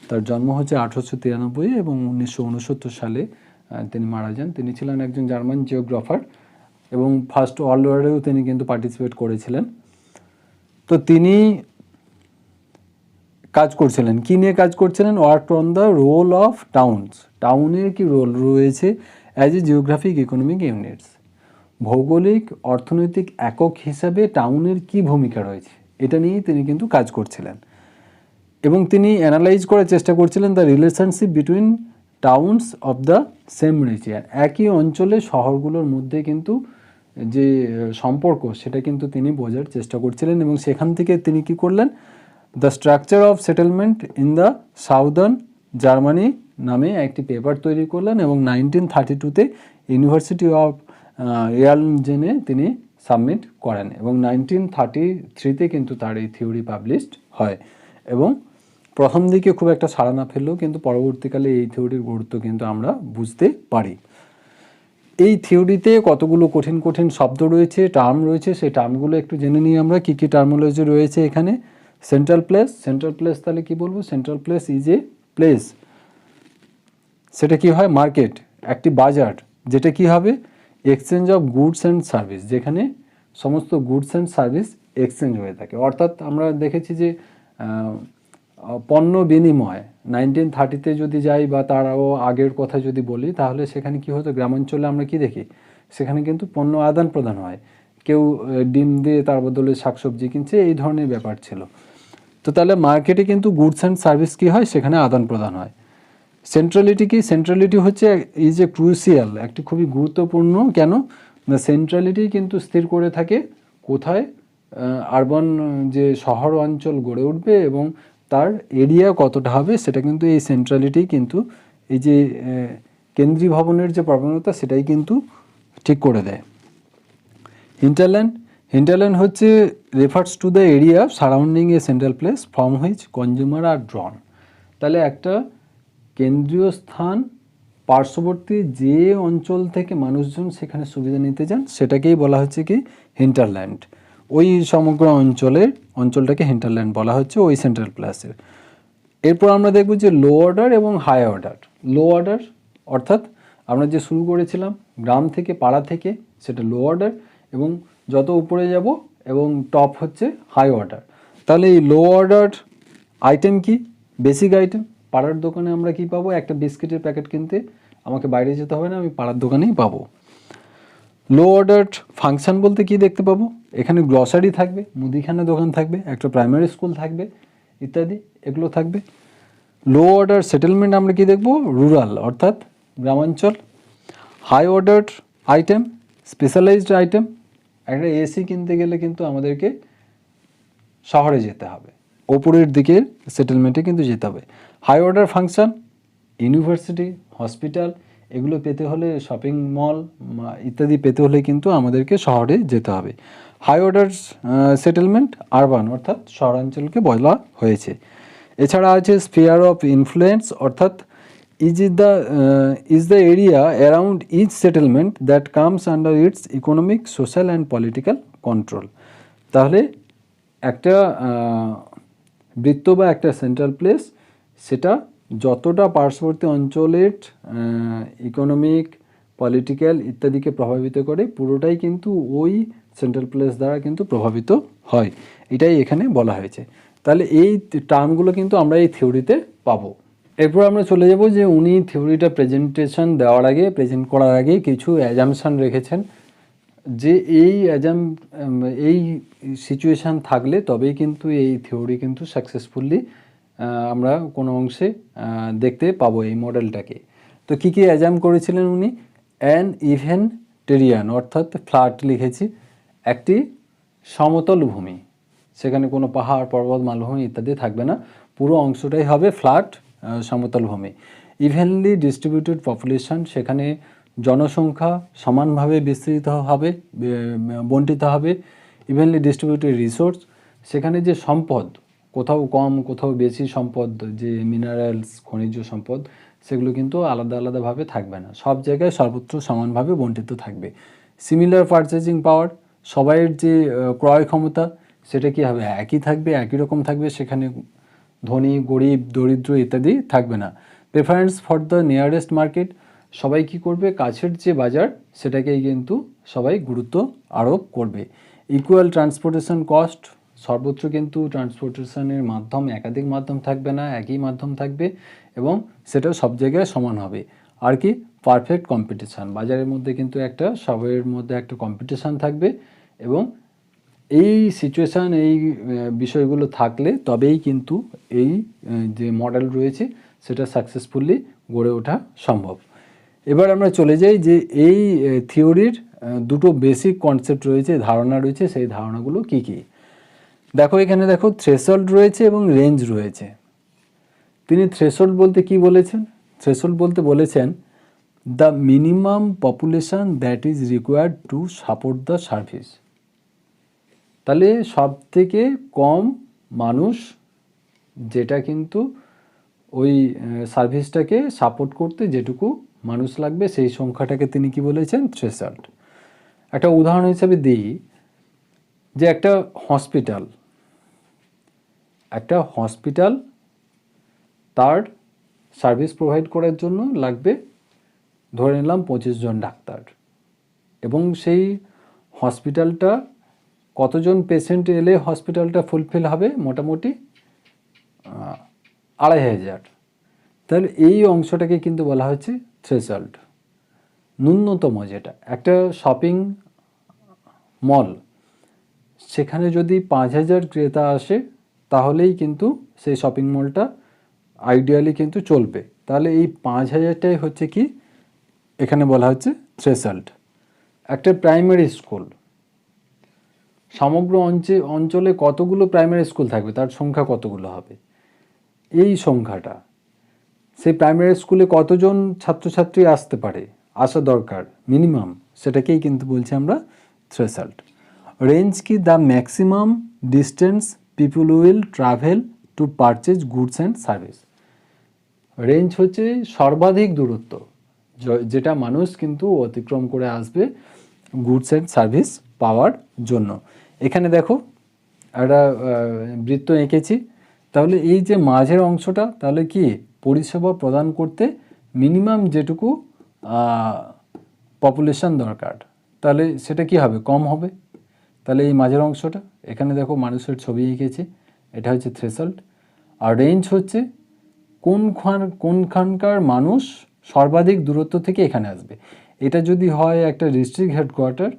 তার জন্ম হচ্ছে 1893 এবং 1969 সালে তিনি মারা যান। তিনি ছিলেন একজন জার্মান জিওগ্রাফার এবং ফার্স্ট ওয়ার্ল্ড ওয়ারেও তিনি কিন্তু পার্টিসিপেট করেছিলেন। তো তিনি কাজ করছিলেন, কী নিয়ে কাজ করছিলেন? Work on the role of towns. টাউনের কি রোল রয়েছে as a geographic economic units, ভৌগোলিক অর্থনৈতিক একক হিসাবে টাউনের কি ভূমিকা রয়েছে এটা নিয়েই তিনি কিন্তু কাজ করছিলেন। এবং তিনি অ্যানালাইজ করার চেষ্টা করছিলেন the relationship between towns of the same region. একই অঞ্চলে শহরগুলোর মধ্যে কিন্তু যে সম্পর্ক সেটা কিন্তু তিনি বোঝার চেষ্টা করছিলেন এবং সেখান থেকে তিনি কি করলেন? The structure of settlement in the southern Germany নামে একটি পেপার তৈরি করলেন এবং 1932-তে ইউনিভার্সিটি অফ ইয়ার্নজেনে তিনি সাবমিট করেন এবং 1933-তে কিন্তু তার এই থিওরি পাবলিশড হয়। এবং প্রথম দিকে খুব একটা সাড়া না ফেললেও কিন্তু পরবর্তীকালে এই থিওরির গুরুত্ব কিন্তু আমরা বুঝতে পারি। এই থিওরিতে কতগুলো কঠিন কঠিন শব্দ রয়েছে, টার্ম রয়েছে, সেই টার্মগুলো একটু জেনে নিই আমরা কী কী টার্মোলজি রয়েছে এখানে। সেন্ট্রাল প্লেস, সেন্ট্রাল প্লেস তাহলে কি বলবো? Central place is a place, সেটা কি হয়? মার্কেট, একটি বাজার, যেটা কি হবে? Exchange of goods and service, যেখানে সমস্ত গুডস অ্যান্ড সার্ভিস এক্সচেঞ্জ হয়ে থাকে। অর্থাৎ আমরা দেখেছি যে পণ্য বিনিময় 1930-তে যদি যাই বা তারও আগের কথা যদি বলি, তাহলে সেখানে কি হতো? গ্রামাঞ্চলে আমরা কি দেখি? সেখানে কিন্তু পণ্য আদান প্রদান হয়, কেউ ডিম দিয়ে তার বদলে শাকসবজি কিনছে, এই ধরনের ব্যাপার ছিল। তো তাহলে মার্কেটে কিন্তু গুডস অ্যান্ড সার্ভিস কী হয়? সেখানে আদান প্রদান হয়। সেন্ট্রালিটি কি? সেন্ট্রালিটি হচ্ছে ইজ এ ক্রুশিয়াল, একটি খুবই গুরুত্বপূর্ণ। কেন না? সেন্ট্রালিটি কিন্তু স্থির করে থাকে কোথায় আরবান যে শহর অঞ্চল গড়ে উঠবে এবং তার এরিয়া কতটা হবে, সেটা কিন্তু এই সেন্ট্রালিটি কিন্তু এই যে কেন্দ্রীয় ভবনের যে প্রবণতা সেটাই কিন্তু ঠিক করে দেয়। হিন্টারল্যান্ড, হিন্টারল্যান্ড হচ্ছে refers to the area surrounding a central place from which consumer are drawn. তাহলে একটা কেন্দ্রীয় স্থান পার্শ্ববর্তী যে অঞ্চল থেকে মানুষজন সেখানে সুবিধা নিতে যান, সেটাকেই বলা হচ্ছে কি? হিন্টারল্যান্ড। ওই সমগ্র অঞ্চলটাকে হিন্টারল্যান্ড বলা হচ্ছে ওই সেন্ট্রাল প্লেসের। এরপর আমরা দেখব যে লো অর্ডার এবং হাই অর্ডার। লো অর্ডার অর্থাৎ আমরা যে শুরু করেছিলাম গ্রাম থেকে, পাড়া থেকে, সেটা লো অর্ডার, এবং যত উপরে যাব এবং টপ হচ্ছে হাই অর্ডার। তাহলে এই লো অর্ডার আইটেম কি? Basic item. পাড়ার দোকানে আমরা কি পাবো? একটা বিস্কিটের প্যাকেট কিনতে আমাকে বাইরে যেতে হবে না, আমি পাড়ার দোকানেই পাবো। লো অর্ডার ফাংশন বলতে কি দেখতে পাবো? এখানে গ্লসারি থাকবে, মুদিখানা দোকান থাকবে, একটা প্রাইমারি স্কুল থাকবে, ইত্যাদি এগুলো থাকবে। লো অর্ডার সেটেলমেন্ট আমরা কি দেখব? রুরাল অর্থাৎ গ্রামাঞ্চল। High order item specialised item. একটা এসি কিনতে গেলে কিন্তু আমাদেরকে শহরে যেতে হবে, ওপরের দিকের সেটেলমেন্টে কিন্তু যেতে হবে। High order function university, hospital, এগুলো পেতে হলে, শপিং মল ইত্যাদি পেতে হলে কিন্তু আমাদেরকে শহরে যেতে হবে। হাই অর্ডার সেটেলমেন্ট আরবান অর্থাৎ শহরাঞ্চলকে বলা হয়েছে। এছাড়া আছে স্ফিয়ার অফ ইনফ্লুয়েন্স অর্থাৎ is the area around each settlement that comes under its economic, social and political control. তাহলে একটা বৃত্ত বা একটা সেন্ট্রাল প্লেস, সেটা যতটা পার্শ্ববর্তী অঞ্চলের ইকোনমিক, পলিটিক্যাল ইত্যাদিকে প্রভাবিত করে, পুরোটাই কিন্তু ওই সেন্ট্রাল প্লেস দ্বারা কিন্তু প্রভাবিত হয়, এটাই এখানে বলা হয়েছে। তাহলে এই টার্মগুলো কিন্তু আমরা এই থিওরিতে পাবো। এরপর আমরা চলে যাব যে উনি থিওরিটা প্রেজেন্ট করার আগে কিছু অ্যাজামশান রেখেছেন, যে এই সিচুয়েশান থাকলে তবেই কিন্তু এই থিওরি কিন্তু সাকসেসফুলি আমরা কোনো অংশে দেখতে পাবো এই মডেলটাকে। তো কী কী অ্যাজাম করেছিলেন উনি? অ্যান ইভেন টেরিয়ান অর্থাৎ ফ্ল্যাট লিখেছি, একটি সমতল ভূমি, সেখানে কোনো পাহাড়, পর্বত, মালভূমি ইত্যাদি থাকবে না, পুরো অংশটাই হবে ফ্ল্যাট সমতল ভূমি। ইভেনলি ডিস্ট্রিবিউটেড পপুলেশন, সেখানে জনসংখ্যা সমানভাবে বিস্তৃত হবে, বণ্টিত হবে। ইভেনলি ডিস্ট্রিবিউটেড রিসোর্স, সেখানে যে সম্পদ, কোথাও কম কোথাও বেশি সম্পদ, যে মিনারেলস, খনিজ সম্পদ, সেগুলো কিন্তু আলাদা আলাদাভাবে থাকবে না, সব জায়গায় সর্বত্র সমানভাবে বণ্টিত থাকবে। সিমিলার পারচেজিং পাওয়ার, সবাইয়ের যে ক্রয় ক্ষমতা সেটা কী হবে? একই থাকবে, একই রকম থাকবে, সেখানে ধনী, গরিব, দরিদ্র ইত্যাদি থাকবে না। Preference for the nearest market, সবাই কী করবে? কাছের যে বাজার সেটাকেই কিন্তু সবাই গুরুত্ব আরোপ করবে। ইকুয়াল ট্রান্সপোর্টেশন কস্ট, সর্বত্র কিন্তু ট্রান্সপোর্টেশনের মাধ্যম একাধিক মাধ্যম থাকবে না, একই মাধ্যম থাকবে এবং সেটা সব জায়গায় সমান হবে। আর কি? পারফেক্ট কম্পিটিশান, বাজারের মধ্যে কিন্তু একটা সবের মধ্যে একটা কম্পিটিশান থাকবে এবং এই সিচুয়েশান, এই বিষয়গুলো থাকলে তবেই কিন্তু এই যে মডেল রয়েছে সেটা সাকসেসফুলি গড়ে ওঠা সম্ভব। এবার আমরা চলে যাই যে এই থিওরির দুটো বেসিক কনসেপ্ট রয়েছে, ধারণা রয়েছে, সেই ধারণাগুলো কি কি? দেখো এখানে দেখো, থ্রেশহোল্ড রয়েছে এবং রেঞ্জ রয়েছে। তিনি থ্রেশহোল্ড বলতে কি বলেছেন? থ্রেশহোল্ড বলতে বলেছেন the minimum population that is required to support the service. তাহলে সব থেকে কম মানুষ যেটা কিন্তু ওই সার্ভিসটাকে সাপোর্ট করতে যেটুকু মানুষ লাগবে, সেই সংখ্যাটাকে তিনি কি বলেছেন? থ্রেশহোল্ড। একটা উদাহরণ হিসেবে দিই যে একটা হসপিটাল তার সার্ভিস প্রোভাইড করার জন্য লাগবে ধরে নিলাম 25 জন ডাক্তার, এবং সেই হসপিটালটা কতজন পেশেন্ট এলে হসপিটালটা ফুলফিল হবে? মোটামুটি 2500। তাহলে এই অংশটাকে কিন্তু বলা হচ্ছে থ্রেশহোল্ড, ন্যূনতম যেটা। একটা শপিং মল, সেখানে যদি 5000 ক্রেতা আসে তাহলেই কিন্তু সেই শপিং মলটা আইডিয়ালি কিন্তু চলবে। তাহলে এই 5000টাই হচ্ছে কি এখানে বলা হচ্ছে থ্রেশহোল্ড। একটা প্রাইমারি স্কুল, সমগ্র অঞ্চলে কতগুলো প্রাইমারি স্কুল থাকবে, তার সংখ্যা কতগুলো হবে, এই সংখ্যাটা, সেই প্রাইমারি স্কুলে কতজন ছাত্রছাত্রী আসতে পারে, আসা দরকার মিনিমাম, সেটাকেই কিন্তু বলছি আমরা থ্রেশহোল্ড। রেঞ্জ কি? The maximum distance people will travel to purchase goods and service. Range হচ্ছে সর্বাধিক দূরত্ব যেটা মানুষ কিন্তু অতিক্রম করে আসবে গুডস অ্যান্ড সার্ভিস পাওয়ার জন্য। এখানে দেখো একটা বৃত্ত এঁকেছি, তাহলে এই যে মাঝের অংশটা, তাহলে কি পরিষেবা প্রদান করতে মিনিমাম যেটুকু পপুলেশন দরকার, তাহলে সেটা কি হবে? কম হবে। তাহলে এই মাঝের অংশটা, এখানে দেখো মানুষের ছবি এঁকেছি, এটা হচ্ছে থ্রেশহোল্ড। আর রেঞ্জ হচ্ছে কোনখানকার মানুষ সর্বাধিক দূরত্ব থেকে এখানে আসবে। এটা যদি হয় একটা ডিস্ট্রিক্ট হেডকোয়ার্টার,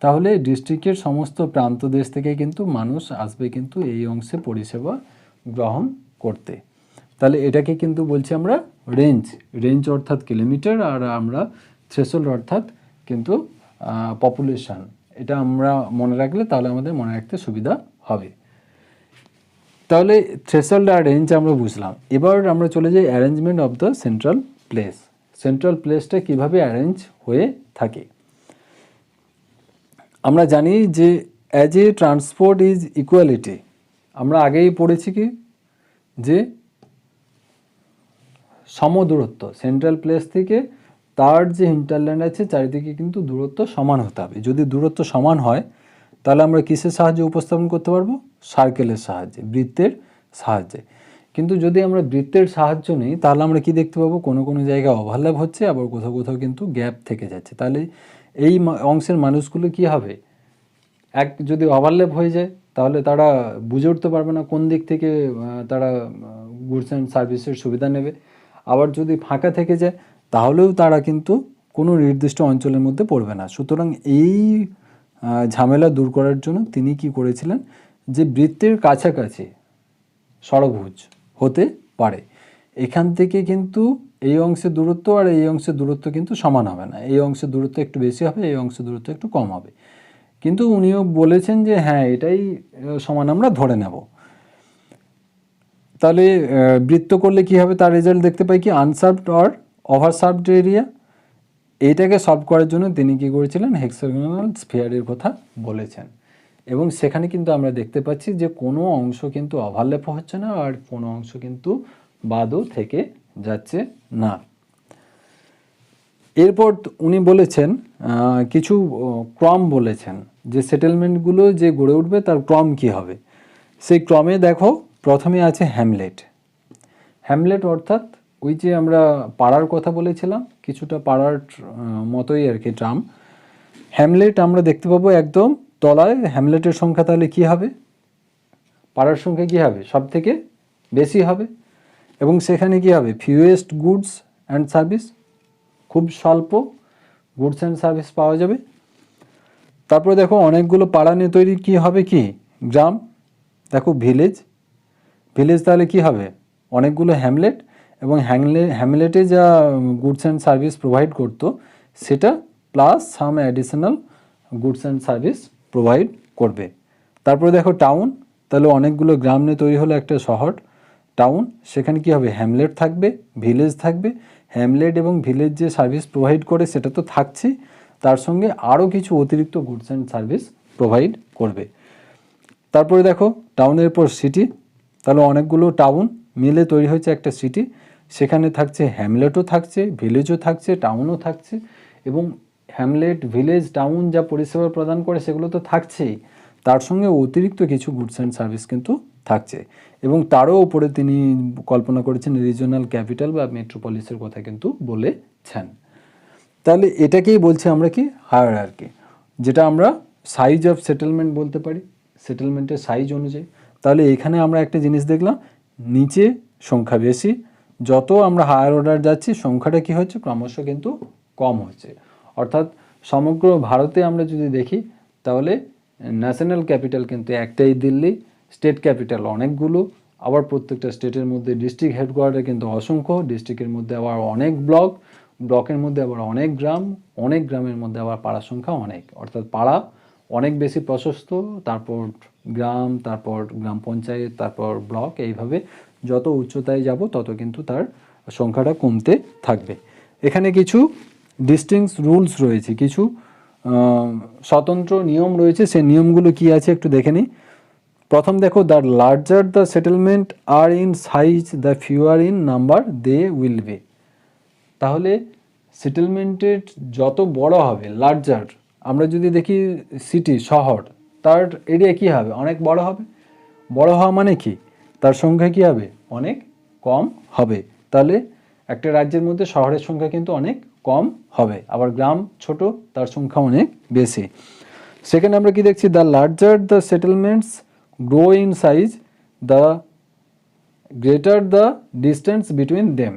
তাহলে ডিস্ট্রিক্টের সমস্ত প্রান্ত দেশ থেকে কিন্তু মানুষ আসবে কিন্তু এই অংশে পরিষেবা গ্রহণ করতে। তাহলে এটাকে কিন্তু বলছি আমরা রেঞ্জ অর্থাৎ কিলোমিটার, আর আমরা থ্রেশহোল্ড অর্থাৎ কিন্তু পপুলেশন। এটা আমরা মনে রাখলে তাহলে আমাদের মনে রাখতে সুবিধা হবে। তাহলে থ্রেশহোল্ড আর রেঞ্জ আমরা বুঝলাম। এবার আমরা চলে যাই arrangement of the central place. Central প্লেসটা কীভাবে অ্যারেঞ্জ হয়ে থাকে? আমরা জানি যে as a transport is equality, আমরা আগেই পড়েছি কি যে সমদূরত্ব, সেন্ট্রাল প্লেস থেকে তার যে হিন্টারল্যান্ড আছে চারিদিকে কিন্তু দূরত্ব সমান হতে হবে। যদি দূরত্ব সমান হয় তাহলে আমরা কিসের সাহায্যে উপস্থাপন করতে পারবো? সার্কেলের সাহায্যে, বৃত্তের সাহায্যে। কিন্তু যদি আমরা বৃত্তের সাহায্য নিই তাহলে আমরা কি দেখতে পাবো? কোনো কোনো জায়গায় ওভারল্যাপ হচ্ছে, আবার কোথাও কোথাও কিন্তু গ্যাপ থেকে যাচ্ছে। তাহলে এই অংশের মানুষগুলো কি হবে? যদি ওভারল্যাপ হয়ে যায় তাহলে তারা বুঝে উঠতে পারবে না কোন দিক থেকে তারা গুডস অ্যান্ড সার্ভিসের সুবিধা নেবে। আবার যদি ফাঁকা থেকে যায় তাহলেও তারা কিন্তু কোনো নির্দিষ্ট অঞ্চলের মধ্যে পড়বে না। সুতরাং এই ঝামেলা দূর করার জন্য তিনি কি করেছিলেন? যে বৃত্তের কাছাকাছি ষড়ভুজ হতে পারে, এখান থেকে কিন্তু এই অংশের দূরত্ব আর এই অংশের দূরত্ব কিন্তু সমান হবে না। এই অংশের দূরত্ব একটু বেশি হবে, এই অংশের দূরত্ব একটু কম হবে। কিন্তু উনিও বলেছেন যে হ্যাঁ এটাই সমান আমরা ধরে নেব। তাহলে বৃত্ত করলে কি হবে? তার রেজাল্ট দেখতে পাই কি? আনসার্ভড অর ওভারসার্ভড এরিয়া। এইটাকে সলভ করার জন্য তিনি কি করেছিলেন? হেক্সাগোনাল স্ফিয়ারের কথা বলেছেন, এবং সেখানে কিন্তু আমরা দেখতে পাচ্ছি যে কোনো অংশ কিন্তু ওভারল্যাপ হচ্ছে না, আর কোনো অংশ কিন্তু বাদও থেকে যাচ্ছে না। এরপর উনি বলেছেন কিছু ক্রম বলেছেন, যে সেটেলমেন্টগুলো যে গড়ে উঠবে তার ক্রম কি হবে। সেই ক্রমে দেখো প্রথমে আছে হ্যামলেট অর্থাৎ ওই যে আমরা পাড়ার কথা বলেছিলাম, কিছুটা পাড়ার মতোই আর কি ট্রাম। হ্যামলেট আমরা দেখতে পাবো একদম তলায়। হ্যামলেটের সংখ্যা তাহলে কি হবে? পাড়ার সংখ্যা কি হবে? সব থেকে বেশি হবে, এবং সেখানে কি হবে? ফিউয়েস্ট গুডস অ্যান্ড সার্ভিস, খুব স্বল্প গুডস অ্যান্ড সার্ভিস পাওয়া যাবে। তারপরে দেখো অনেকগুলো পাড়া নিয়ে তৈরি কি হবে? কি গ্রাম। দেখো ভিলেজ তাহলে কি হবে? অনেকগুলো হ্যামলেট, এবং হ্যামলেটে যা গুডস অ্যান্ড সার্ভিস প্রোভাইড করতো সেটা plus some additional goods and service provide করবে। তারপরে দেখো টাউন, তাহলে অনেকগুলো গ্রাম নিয়ে তৈরি হলো একটা শহর টাউন। সেখানে কি হবে? হ্যামলেট থাকবে, ভিলেজ থাকবে। হ্যামলেট এবং ভিলেজ যে সার্ভিস প্রোভাইড করে সেটা তো থাকছেই, তার সঙ্গে আরও কিছু অতিরিক্ত গুডস অ্যান্ড সার্ভিস প্রোভাইড করবে। তারপরে দেখো টাউনের পর সিটি, তাহলে অনেকগুলো টাউন মিলে তৈরি হয়েছে একটা সিটি। সেখানে থাকছে হ্যামলেটও থাকছে, ভিলেজও থাকছে, টাউনও থাকছে, এবং হ্যামলেট, ভিলেজ, টাউন যা পরিষেবা প্রদান করে সেগুলো তো থাকছেই, তার সঙ্গে অতিরিক্ত কিছু গুডস অ্যান্ড সার্ভিস কিন্তু থাকছে, এবং তারও উপরে তিনি কল্পনা করেছেন রিজিওনাল ক্যাপিটাল বা মেট্রোপলিসের কথা কিন্তু বলেছেন। তাহলে এটাকেই বলছি আমরা কি, হায়ারার্কি, যেটা আমরা সাইজ অফ সেটেলমেন্ট বলতে পারি, সেটেলমেন্টের সাইজ অনুযায়ী। তাহলে এখানে আমরা একটা জিনিস দেখলাম, নিচে সংখ্যা বেশি, যত আমরা হায়ার অর্ডার যাচ্ছি সংখ্যাটা কি হচ্ছে, ক্রমশ কিন্তু কম হচ্ছে। অর্থাৎ সমগ্র ভারতে আমরা যদি দেখি তাহলে ন্যাশনাল ক্যাপিটাল কিন্তু একটাই দিল্লি, স্টেট ক্যাপিটাল অনেকগুলো, আবার প্রত্যেকটা স্টেটের মধ্যে ডিস্ট্রিক্ট হেডকোয়ার্টার কিন্তু অসংখ্য, ডিস্ট্রিক্টের মধ্যে আবার অনেক ব্লক, ব্লকের মধ্যে আবার অনেক গ্রাম, অনেক গ্রামের মধ্যে আবার পাড়ার সংখ্যা অনেক, অর্থাৎ পাড়া অনেক বেশি প্রশস্ত, তারপর গ্রাম, তারপর গ্রাম পঞ্চায়েত, তারপর ব্লক, এইভাবে যত উচ্চতায় যাব তত কিন্তু তার সংখ্যাটা কমতে থাকবে। এখানে কিছু ডিস্টিংক্ট রুলস রয়েছে, কিছু স্বতন্ত্র নিয়ম রয়েছে, সেই নিয়মগুলো কি আছে একটু দেখে নিই। প্রথম দেখো, the larger the settlement are in size the fewer in number they will be. তাহলে সেটেলমেন্টের যত বড় হবে, লার্জার, আমরা যদি দেখি সিটি, শহর, তার এরিয়া কী হবে, অনেক বড় হবে। বড় হওয়া মানে কি, তার সংখ্যা কী হবে, অনেক কম হবে। তাহলে একটা রাজ্যের মধ্যে শহরের সংখ্যা কিন্তু অনেক কম হবে, আবার গ্রাম ছোট, তার সংখ্যা অনেক বেশি। সেখানে আমরা কি দেখছি, the larger the settlements grow in size the greater the distance between them.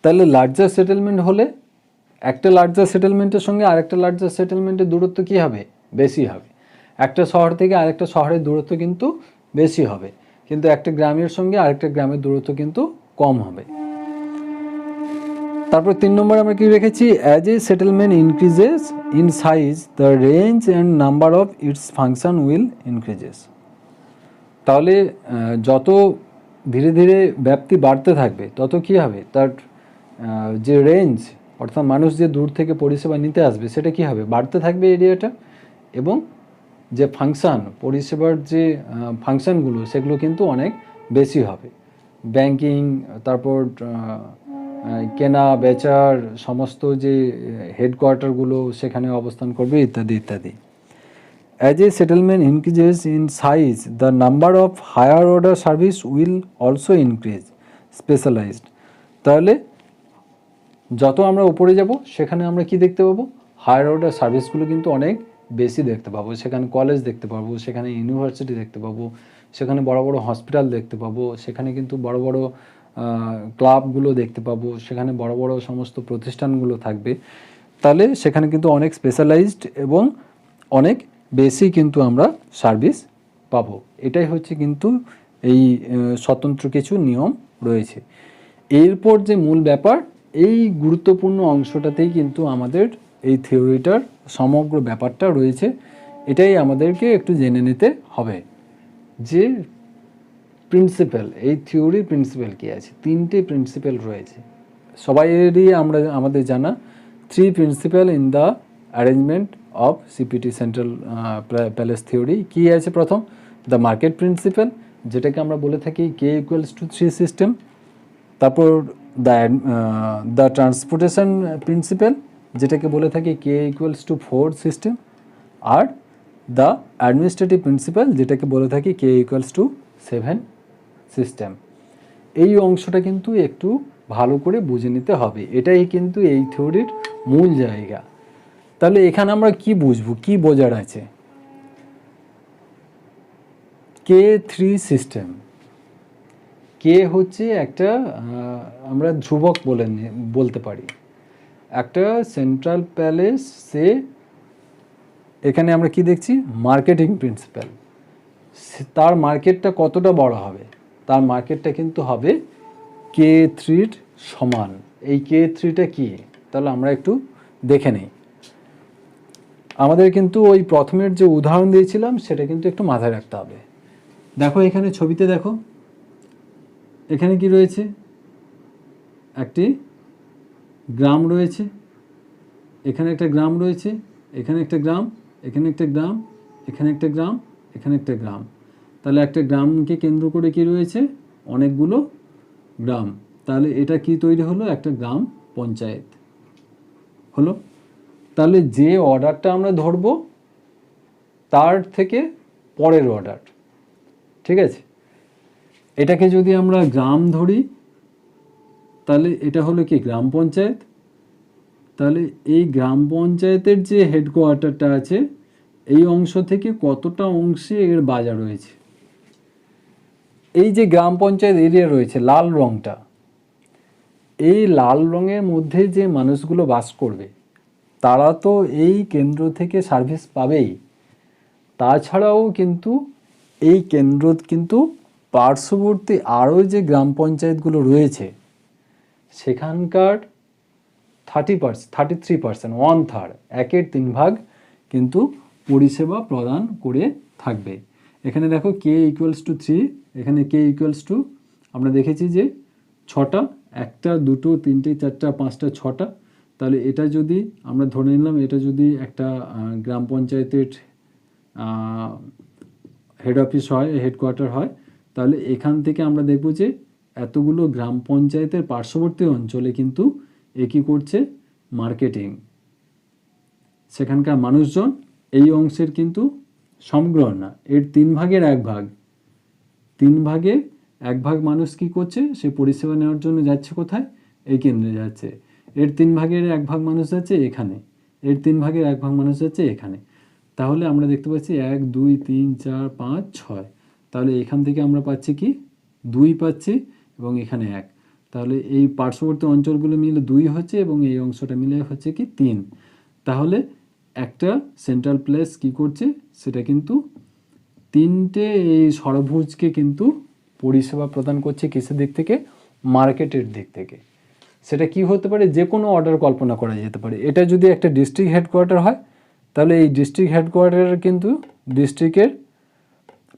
তাহলে লার্জার সেটেলমেন্ট হলে একটা লার্জার সেটেলমেন্টের সঙ্গে আরেকটা লার্জার সেটেলমেন্টের দূরত্ব কী হবে, বেশি হবে। একটা শহর থেকে আরেকটা শহরের দূরত্ব কিন্তু বেশি হবে, কিন্তু একটা গ্রামের সঙ্গে আরেকটা গ্রামের দূরত্ব কিন্তু কম হবে। তারপর 3 নম্বরে আমরা কি রেখেছি, as a settlement increases in size the range and number of its function will increases. তাহলে যত ধীরে ধীরে ব্যাপ্তি বাড়তে থাকবে তত কী হবে, তার যে রেঞ্জ, অর্থাৎ মানুষ যে দূর থেকে পরিষেবা নিতে আসবে সেটা কী হবে, বাড়তে থাকবে এরিয়াটা, এবং যে ফাংশান, পরিষেবার যে ফাংশানগুলো সেগুলো কিন্তু অনেক বেশি হবে। ব্যাংকিং, তারপর কেনা বেচার সমস্ত যে হেডকোয়ার্টারগুলো সেখানে অবস্থান করবে, ইত্যাদি ইত্যাদি। As a settlement increases in size, the number of higher order service will also increase, specialized. তাহলে যত আমরা উপরে যাব সেখানে আমরা কি দেখতে পাবো, হায়ার অর্ডার সার্ভিসগুলো কিন্তু অনেক বেশি দেখতে পাবো। সেখানে কলেজ দেখতে পাবো, সেখানে ইউনিভার্সিটি দেখতে পাবো, সেখানে বড় বড় হসপিটাল দেখতে পাবো, সেখানে কিন্তু বড় বড় ক্লাবগুলো দেখতে পাবো, সেখানে বড় বড় সমস্ত প্রতিষ্ঠানগুলো থাকবে। তাহলে সেখানে কিন্তু অনেক স্পেশালাইজড এবং অনেক বেশি কিন্তু আমরা সার্ভিস পাবো। এটাই হচ্ছে কিন্তু এই স্বতন্ত্র কিছু নিয়ম রয়েছে। এরপর যে মূল ব্যাপার, এই গুরুত্বপূর্ণ অংশটাতেই কিন্তু আমাদের এই থিওরিটার সমগ্র ব্যাপারটা রয়েছে। এটাই আমাদেরকে একটু জেনে নিতে হবে যে প্রিন্সিপাল, এই থিওরির প্রিন্সিপাল কী আছে। 3টে প্রিন্সিপাল রয়েছে, সবাইয়েরই আমাদের জানা। 3 principle in the arrangement of CPT central place theory. কী আছে, প্রথম দ্য মার্কেট প্রিন্সিপাল, যেটাকে আমরা বলে থাকি কে ইকুয়ালস টু 3 সিস্টেম। তারপর দ্য ট্রান্সপোর্টেশন প্রিন্সিপাল, যেটাকে বলে থাকি কে ইকুয়ালস টু 4 সিস্টেম। আর দ্য অ্যাডমিনিস্ট্রেটিভ প্রিন্সিপাল, যেটাকে বলে থাকি কে ইকুয়ালস টু 7 সিস্টেম। এই অংশটা কিন্তু একটু ভালো করে বুঝে নিতে হবে, এটাই কিন্তু এই থিওরির মূল জায়গা। তাহলে এখানে আমরা কি বুঝবো, কি বোঝার আছে। K3 সিস্টেম, কে হচ্ছে একটা আমরা ধ্রুবক বলতে পারি। একটা সেন্ট্রাল প্যালেস, সে এখানে আমরা কি দেখছি, মার্কেটিং প্রিন্সিপাল, তার মার্কেটটা কতটা বড় হবে, তার মার্কেটটা কিন্তু হবে K3 সমান। এই K3টা কি, তাহলে আমরা একটু দেখে নিই। আমাদের কিন্তু ওই প্রথমের যে উদাহরণ দিয়েছিলাম সেটা কিন্তু একটু মাথায় রাখতে হবে। দেখো এখানে ছবিতে দেখো, এখানে কি রয়েছে, একটি গ্রাম রয়েছে, এখানে একটা গ্রাম রয়েছে, এখানে একটা গ্রাম, এখানে একটা গ্রাম, এখানে একটা গ্রাম, এখানে একটা গ্রাম। তাহলে একটা গ্রামকে কেন্দ্র করে কি রয়েছে, অনেকগুলো গ্রাম। তাহলে এটা কি তৈরি হলো, একটা গ্রাম পঞ্চায়েত হলো। তাহলে যে অর্ডারটা আমরা ধরবো তার থেকে পরের অর্ডার, ঠিক আছে, এটাকে যদি আমরা গ্রাম ধরি তাহলে এটা হলো কি গ্রাম পঞ্চায়েত। তাহলে এই গ্রাম পঞ্চায়েতের যে হেডকোয়ার্টারটা আছে এই অংশ থেকে কতটা অংশে এর বাজার রয়েছে, এই যে গ্রাম পঞ্চায়েত এরিয়া রয়েছে লাল রঙটা, এই লাল রঙের মধ্যে যে মানুষগুলো বাস করবে তারা তো এই কেন্দ্র থেকে সার্ভিস পাবেই। তাছাড়াও কিন্তু এই কেন্দ্র কিন্তু পার্শ্ববর্তী আরও যে গ্রাম পঞ্চায়েতগুলো রয়েছে সেখানকার 33%, 1/3, 1/3 কিন্তু পরিষেবা প্রদান করে থাকবে। এখানে দেখো k=3, এখানে k= আমরা দেখেছি যে 6টা, 1টা 2টো 3টে 4টা 5টা 6টা। তাহলে এটা যদি আমরা ধরে নিলাম এটা যদি একটা গ্রাম পঞ্চায়েতের হেড অফিস হয়, হেডকোয়ার্টার হয়, তাহলে এখান থেকে আমরা দেখব যে এতগুলো গ্রাম পঞ্চায়েতের পার্শ্ববর্তী অঞ্চলে কিন্তু এ কী করছে, মার্কেটিং। সেখানকার মানুষজন এই অংশের কিন্তু সমগ্র না, এর 1/3, 1/3 মানুষ কি করছে, সে পরিষেবা নেওয়ার জন্য যাচ্ছে কোথায়, এই কেন্দ্রে যাচ্ছে। এর 1/3 মানুষ যাচ্ছে এখানে, এর 1/3 মানুষ যাচ্ছে এখানে। তাহলে আমরা দেখতে পাচ্ছি 1 2 3 4 5 6, তাহলে এখান থেকে আমরা পাচ্ছি কি 2 পাচ্ছি এবং এখানে 1। তাহলে এই পার্শ্ববর্তী অঞ্চলগুলো মিলে 2 হচ্ছে এবং এই অংশটা মিলে হচ্ছে কি 3। তাহলে একটা সেন্ট্রাল প্লেস কি করছে, সেটা কিন্তু 3টে এই ষড়ভুজকে কিন্তু পরিষেবা প্রদান করছে কিসের দিক থেকে, মার্কেটের দিক থেকে। সেটা কি হতে পারে, যে কোনো অর্ডার কল্পনা করা যেতে পারে। এটা যদি একটা ডিস্ট্রিক্ট হেডকোয়ার্টার হয় তাহলে এই ডিস্ট্রিক্ট হেডকোয়ার্টারের কিন্তু ডিস্ট্রিক্টের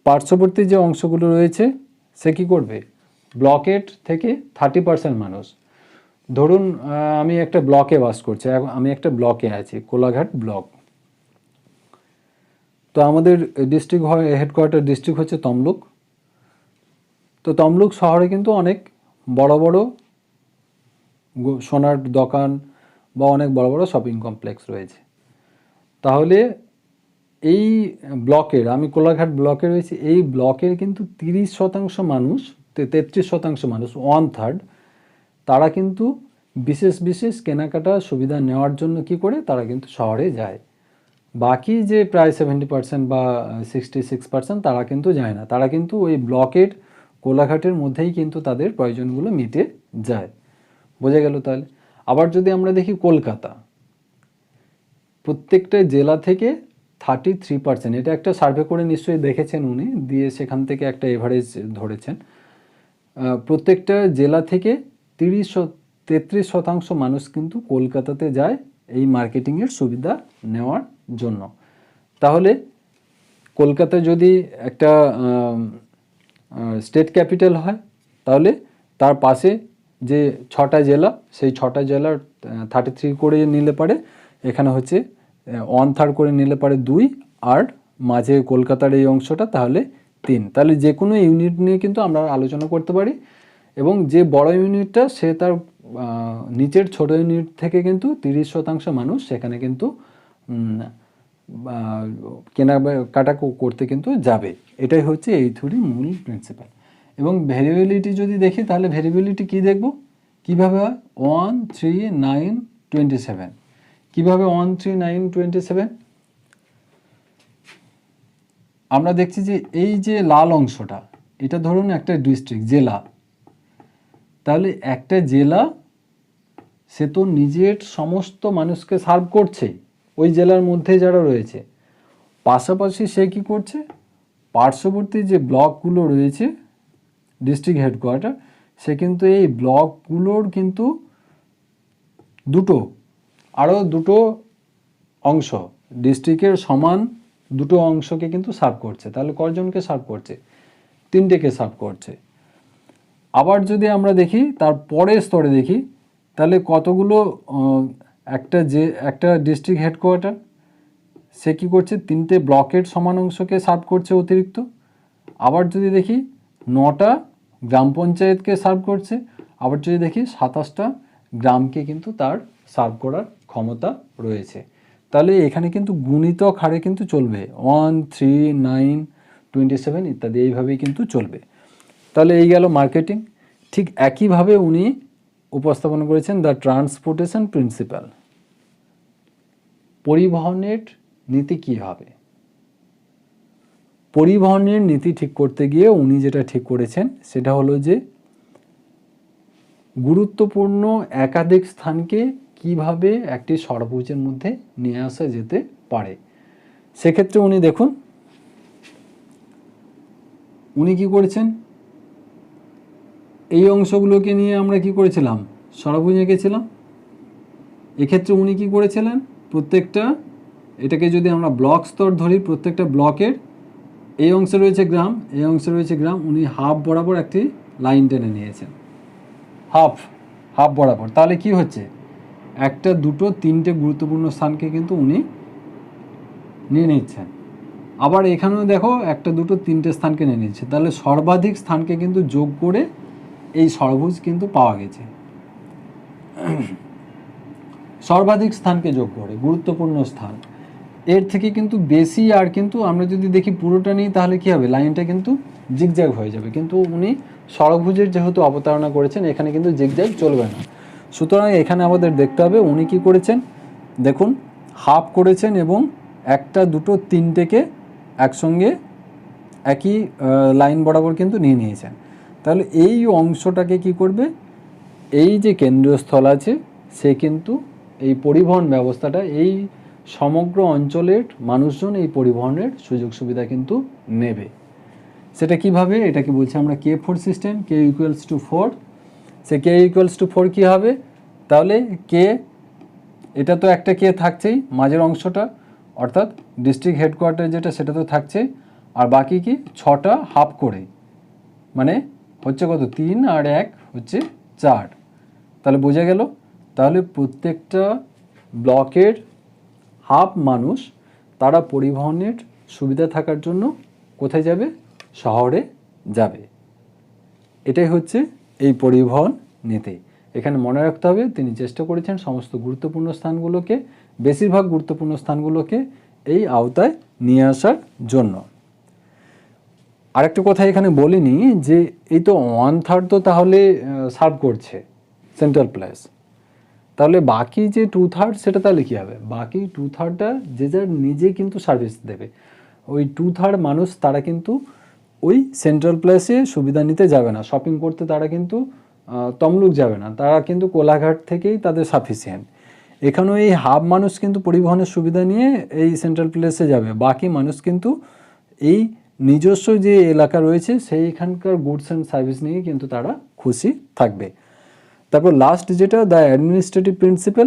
পার্শ্ববর্তী যে অংশগুলো রয়েছে সে কী করবে, ব্লকের থেকে 30% মানুষ, ধরুন আমি একটা ব্লকে বাস করছি, আমি একটা ব্লকে আছি, কোলাঘাট ব্লক। তো আমাদের ডিস্ট্রিক্ট হেডকোয়ার্টার ডিস্ট্রিক্ট হচ্ছে তমলুক। তো তমলুক শহরে কিন্তু অনেক বড় বড় সোনার দোকান বা অনেক বড় বড় শপিং কমপ্লেক্স রয়েছে। তাহলে এই ব্লকের, আমি কোলাঘাট ব্লকে রয়েছি, এই ব্লকের কিন্তু 30% মানুষ, 33% মানুষ, 1/3, তারা কিন্তু বিশেষ বিশেষ কেনাকাটা সুবিধা নেওয়ার জন্য কি করে, তারা কিন্তু শহরে যায়। বাকি যে প্রায় 70% বা 66% তারা কিন্তু যায় না, তারা কিন্তু ওই ব্লকের কোলাঘাটের মধ্যেই কিন্তু তাদের প্রয়োজনগুলো মিটে যায়। বোঝা গেল তাহলে। আবার যদি আমরা দেখি কলকাতা, প্রত্যেকটা জেলা থেকে 33%, এটা একটা সার্ভে করে নিশ্চয়ই দেখেছেন উনি, দিয়ে সেখান থেকে একটা এভারেজ ধরেছেন। প্রত্যেকটা জেলা থেকে 33% মানুষ কিন্তু কলকাতাতে যায় এই মার্কেটিংয়ের সুবিধা নেওয়ার জন্য। তাহলে কলকাতা যদি একটা স্টেট ক্যাপিটাল হয় তাহলে তার পাশে যে 6টা জেলা, সেই 6টা জেলার 33 করে নিলে পারে, এখানে হচ্ছে 1/3 করে নিলে পারে 2, আর মাঝে কলকাতার এই অংশটা তাহলে 3। তাহলে যে কোনো ইউনিট নিয়ে কিন্তু আমরা আলোচনা করতে পারি, এবং যে বড় ইউনিটটা সে তার নিচের ছোট ইউনিট থেকে কিন্তু 30% মানুষ সেখানে কিন্তু কেনাকাটা করতে কিন্তু যাবে। এটাই হচ্ছে এই থিওরির মূল প্রিন্সিপাল। এবং ভেরিয়েবিলিটি যদি দেখি তাহলে ভেরিয়েবিলিটি কি দেখব, কিভাবে হয়, 1 3 9 27। কিভাবে 1 3 9 27? আমরা দেখছি যে এই যে লাল অংশটা, এটা ধরুন একটা ডিস্ট্রিক্ট, জেলা। তাহলে একটা জেলা সে তো নিজের সমস্ত মানুষকে সার্ভ করছে ওই জেলার মধ্যে যারা রয়েছে, পাশাপাশি সে কি করছে, পার্শ্ববর্তী যে ব্লকগুলো রয়েছে ডিস্ট্রিক্ট হেডকোয়ার্টার, সে কিন্তু এই ব্লকগুলোর কিন্তু আরও দুটো অংশ, ডিস্ট্রিক্টের সমান দুটো অংশকে কিন্তু সার্ভ করছে। তাহলে কয়জনকে সার্ভ করছে, 3টেকে সার্ভ করছে। আবার যদি আমরা দেখি তার পরের স্তরে দেখি, তাহলে কতগুলো, একটা ডিস্ট্রিক্ট হেডকোয়ার্টার সে কী করছে, 3টে ব্লকের সমান অংশকে সার্ভ করছে অতিরিক্ত। আবার যদি দেখি 9টা গ্রাম পঞ্চায়েতকে সার্ভ করছে, আবার যদি দেখি 27টা গ্রামকে কিন্তু তার সার্ভ করার ক্ষমতা রয়েছে। তাহলে এখানে কিন্তু গুণিতক হারে কিন্তু চলবে 1, 3, 9, 27 ইত্যাদি এইভাবেই কিন্তু চলবে। তাহলে এই গেল মার্কেটিং। ঠিক একইভাবে উনি উপস্থাপন করেছেন দ্য ট্রান্সপোর্টেশন প্রিন্সিপাল। পরিবহনের নীতি কী হবে? পরিবহনের নীতি ঠিক করতে গিয়ে উনি যেটা ঠিক করেছেন সেটা হলো যে গুরুত্বপূর্ণ একাধিক স্থানকে কিভাবে একটি ষড়ভুজের মধ্যে নিয়ে আসা যেতে পারে। সেক্ষেত্রে উনি দেখুন, উনি কি করেছেন, এই অংশগুলোকে নিয়ে আমরা কি করেছিলাম, ষড়ভুজ এঁকেছিলাম। এক্ষেত্রে উনি কি করেছিলেন, প্রত্যেকটা, এটাকে যদি আমরা ব্লক স্তর ধরি, প্রত্যেকটা ব্লকের এই অংশে রয়েছে গ্রাম, এই অংশে রয়েছে গ্রাম, উনি হাফ বরাবর একটি লাইন টেনে নিয়েছেন, হাফ বরাবর। তাহলে কি হচ্ছে, একটা, দুটো, তিনটে গুরুত্বপূর্ণ স্থানকে কিন্তু উনি নিয়ে নিচ্ছেন। আবার এখানেও দেখো একটা, দুটো, তিনটে স্থানকে নিয়ে নিচ্ছে। তাহলে সর্বাধিক স্থানকে কিন্তু যোগ করে এই ষড়ভুজ কিন্তু পাওয়া গেছে। সর্বাধিক স্থানকে যোগ করে গুরুত্বপূর্ণ স্থান, এর থেকে কিন্তু বেশি আর কিন্তু আমরা যদি দেখি পুরোটা নিই তাহলে কি হবে, লাইনটা কিন্তু জিগজ্যাগ হয়ে যাবে। কিন্তু উনি ষড়ভুজের যেহেতু অবতারণা করেছেন, এখানে কিন্তু জিগজ্যাগ চলবে না। সুতরাং এখানে আমাদের দেখতে হবে উনি কি করেছেন, দেখুন হাফ করেছেন এবং একটা, দুটো, তিনটেকে একসঙ্গে একই লাইন বরাবর কিন্তু নিয়ে নিয়েছেন। তাহলে এই অংশটাকে কি করবে, এই যে কেন্দ্রীয় স্থল আছে সে কিন্তু এই পরিবহন ব্যবস্থাটা, এই সমগ্র অঞ্চলের মানুষজন এই পরিবহনের সুযোগ সুবিধা কিন্তু নেবে। সেটা কিভাবে, এটাকে বলছি আমরা K4 system, K equals to 4। Say K equals to 4 কী হবে, তাহলে K, এটা তো একটা K থাকছেই মাঝের অংশটা, অর্থাৎ ডিস্ট্রিক্ট হেডকোয়ার্টার যেটা সেটা তো থাকছে, আর বাকি কি 6টা হাফ করে, মানে হচ্ছে কত, 3 আর 1 হচ্ছে 4। তাহলে বোঝা গেল, তাহলে প্রত্যেকটা ব্লকের হাফ মানুষ তারা পরিবহনের সুবিধা থাকার জন্য কোথায় যাবে, শহরে যাবে। এটাই হচ্ছে এই পরিবহন নীতি। এখানে মনে রাখতে হবে তিনি চেষ্টা করেছেন সমস্ত গুরুত্বপূর্ণ স্থানগুলোকে, বেশিরভাগ গুরুত্বপূর্ণ স্থানগুলোকে এই আওতায় নিয়ে আসার জন্য। আরেকটা কথা এখানে বলিনি যে এই তো 1/3 তো তাহলে সার্ভ করছে সেন্ট্রাল প্লেস, তাহলে বাকি যে 2/3 সেটা তাহলে কী হবে, বাকি 2/3টা যে যার নিজে কিন্তু সার্ভিস দেবে। ওই 2/3 মানুষ তারা কিন্তু ওই সেন্ট্রাল প্লেসে সুবিধা নিতে যাবে না, শপিং করতে তারা কিন্তু তমলুক যাবে না, তারা কিন্তু কোলাঘাট থেকেই তাদের সাফিসিয়েন্ট। এখানেও এই হাফ মানুষ কিন্তু পরিবহনের সুবিধা নিয়ে এই সেন্ট্রাল প্লেসে যাবে, বাকি মানুষ কিন্তু এই নিজস্ব যে এলাকা রয়েছে সেইখানকার গুডস অ্যান্ড সার্ভিস নিয়ে কিন্তু তারা খুশি থাকবে। তারপর লাস্ট যেটা দ্য অ্যাডমিনিস্ট্রেটিভ প্রিন্সিপাল,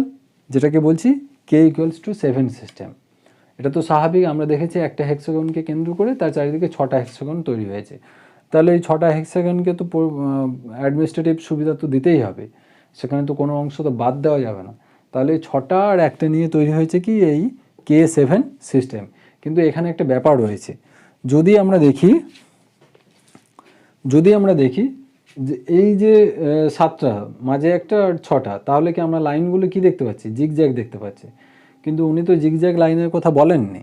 যেটাকে বলছি K ইকুয়ালস টু 7 সিস্টেম। এটা তো স্বাভাবিক, আমরা দেখেছি একটা হেক্সাগনকে কেন্দ্র করে তার চারিদিকে 6টা হেক্সাগন তৈরি হয়েছে। তাহলে এই 6টা হেক্সাগনকে তো অ্যাডমিনিস্ট্রেটিভ সুবিধা তো দিতেই হবে, সেখানে তো কোনো অংশ তো বাদ দেওয়া যাবে না। তাহলে 6টা আর একটা নিয়ে তৈরি হয়েছে কি এই K7 সিস্টেম। কিন্তু এখানে একটা ব্যাপার রয়েছে, যদি আমরা দেখি যে এই যে 7টা মাঝে একটা আর 6টা, তাহলে কি আমরা লাইনগুলো কি দেখতে পাচ্ছি, জিগজ্যাগ দেখতে পাচ্ছি। কিন্তু উনি তো জিগজ্যাগ লাইনের কথা বলেননি,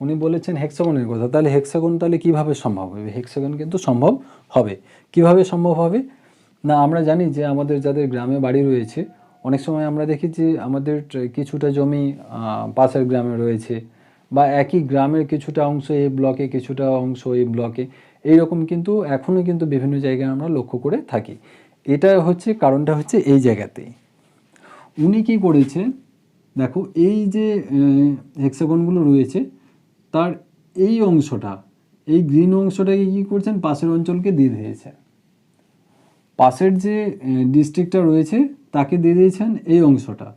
উনি বলেছেন হেক্সাগনের কথা। তাহলে হেক্সাগন তাহলে কীভাবে সম্ভব হবে, হেক্সাগন কিন্তু সম্ভব হবে। কিভাবে সম্ভব হবে না, আমরা জানি যে আমাদের যাদের গ্রামে বাড়ি রয়েছে, অনেক সময় আমরা দেখি যে আমাদের কিছুটা জমি পাশের গ্রামে রয়েছে, বা একই গ্রামের কিছুটা অংশ এই ব্লকে, কিছুটা অংশ এই ব্লকে, এইরকম কিন্তু এখনও কিন্তু বিভিন্ন জায়গায় আমরা লক্ষ্য করে থাকি। এটা হচ্ছে কারণটা হচ্ছে এই জায়গাতেই উনি কি করেছে, দেখো এই যে হেক্সাগনগুলো রয়েছে তার এই অংশটা, এই গ্রিন অংশটাকে কী করছেন, পাশের অঞ্চলকে দিয়ে দিয়েছে, পাশের যে ডিস্ট্রিক্টটা রয়েছে তাকে দিয়ে দিয়েছেন এই অংশটা,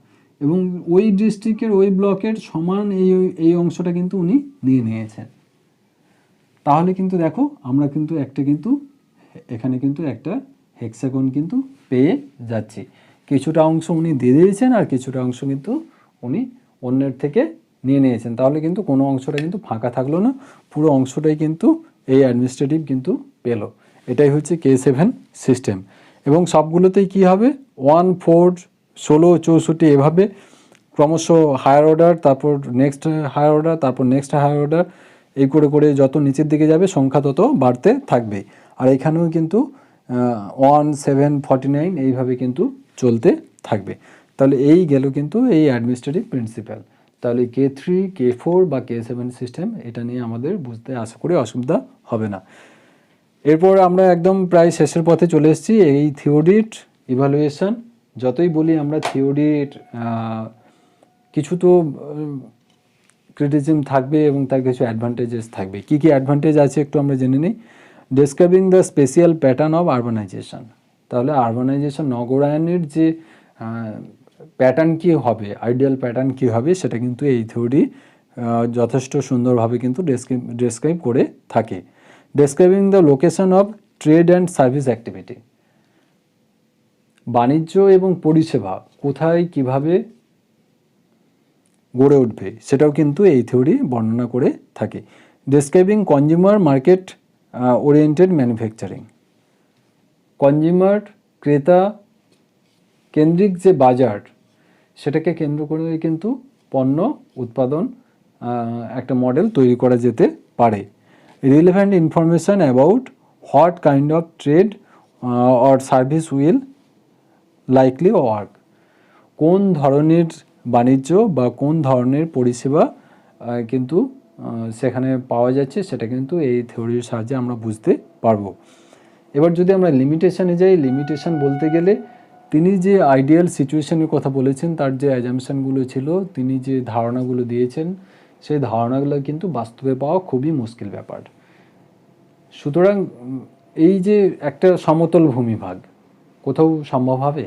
এবং ওই ডিস্ট্রিক্টের ওই ব্লকের সমান এই অংশটা কিন্তু উনি নিয়ে নিয়েছেন। তাহলে কিন্তু দেখো আমরা কিন্তু এখানে কিন্তু একটা হেক্সাগন কিন্তু পেয়ে যাচ্ছি। কিছুটা অংশ উনি দিয়ে দিয়েছেন আর কিছুটা অংশ কিন্তু উনি অন্যের থেকে নিয়ে নিয়েছেন। তাহলে কিন্তু কোনো অংশটা কিন্তু ফাঁকা থাকলো না, পুরো অংশটাই কিন্তু এই অ্যাডমিনিস্ট্রেটিভ কিন্তু পেল। এটাই হচ্ছে K7 সিস্টেম। এবং সবগুলোতেই কি হবে 1, 4, 16, 64 এভাবে ক্রমশ হায়ার অর্ডার, তারপর নেক্সট হায়ার অর্ডার, তারপর নেক্সট হায়ার অর্ডার, এই করে করে যত নিচের দিকে যাবে সংখ্যা তত বাড়তে থাকবে। আর এখানেও কিন্তু 1, 7, 49 এইভাবে কিন্তু চলতে থাকবে। তাহলে এই গেল কিন্তু এই অ্যাডমিনিস্ট্রেটিভ প্রিন্সিপাল। তাহলে K3, K4 বা K7 সিস্টেম, এটা নিয়ে আমাদের বুঝতে আশা করি অসুবিধা হবে না। এরপর আমরা একদম প্রায় শেষের পথে চলে এসেছি। এই থিওরির ইভালুয়েশন, যতই বলি আমরা থিওরির কিছু তো ক্রিটিসিজম থাকবে এবং তার কিছু অ্যাডভান্টেজেস থাকবে। কী কী অ্যাডভান্টেজ আছে একটু আমরা জেনে নিই। Describing the special pattern of urbanisation, তাহলে আরবানাইজেশন নগরায়নের যে প্যাটার্ন কী হবে, আইডিয়াল প্যাটার্ন কী হবে, সেটা কিন্তু এই থিওরি যথেষ্ট সুন্দরভাবে কিন্তু ডেসক্রাইব করে থাকে। Describing the location of trade and service activity, বাণিজ্য এবং পরিষেবা কোথায় কিভাবে গড়ে উঠবে সেটাও কিন্তু এই থিওরি বর্ণনা করে থাকে। Describing consumer market oriented manufacturing, consumer ক্রেতা কেন্দ্রিক যে বাজার, সেটাকে কেন্দ্র করে কিন্তু পণ্য উৎপাদন একটা মডেল তৈরি করা যেতে পারে। Relevant information about what kind of trade or service will likely work, কোন ধরনের বাণিজ্য বা কোন ধরনের পরিষেবা কিন্তু সেখানে পাওয়া যাচ্ছে, সেটা কিন্তু এই থিওরির সাহায্যে আমরা বুঝতে পারবো। এবার যদি আমরা লিমিটেশানে যাই, লিমিটেশান বলতে গেলে তিনি যে আইডিয়াল সিচুয়েশনের কথা বলেছেন, তার যে অ্যাজাম্পশনগুলো ছিল, তিনি যে ধারণাগুলো দিয়েছেন, সেই ধারণাগুলো কিন্তু বাস্তবে পাওয়া খুবই মুশকিল ব্যাপার। সুতরাং এই যে একটা সমতল ভূমিভাগ কোথাও সম্ভব হবে,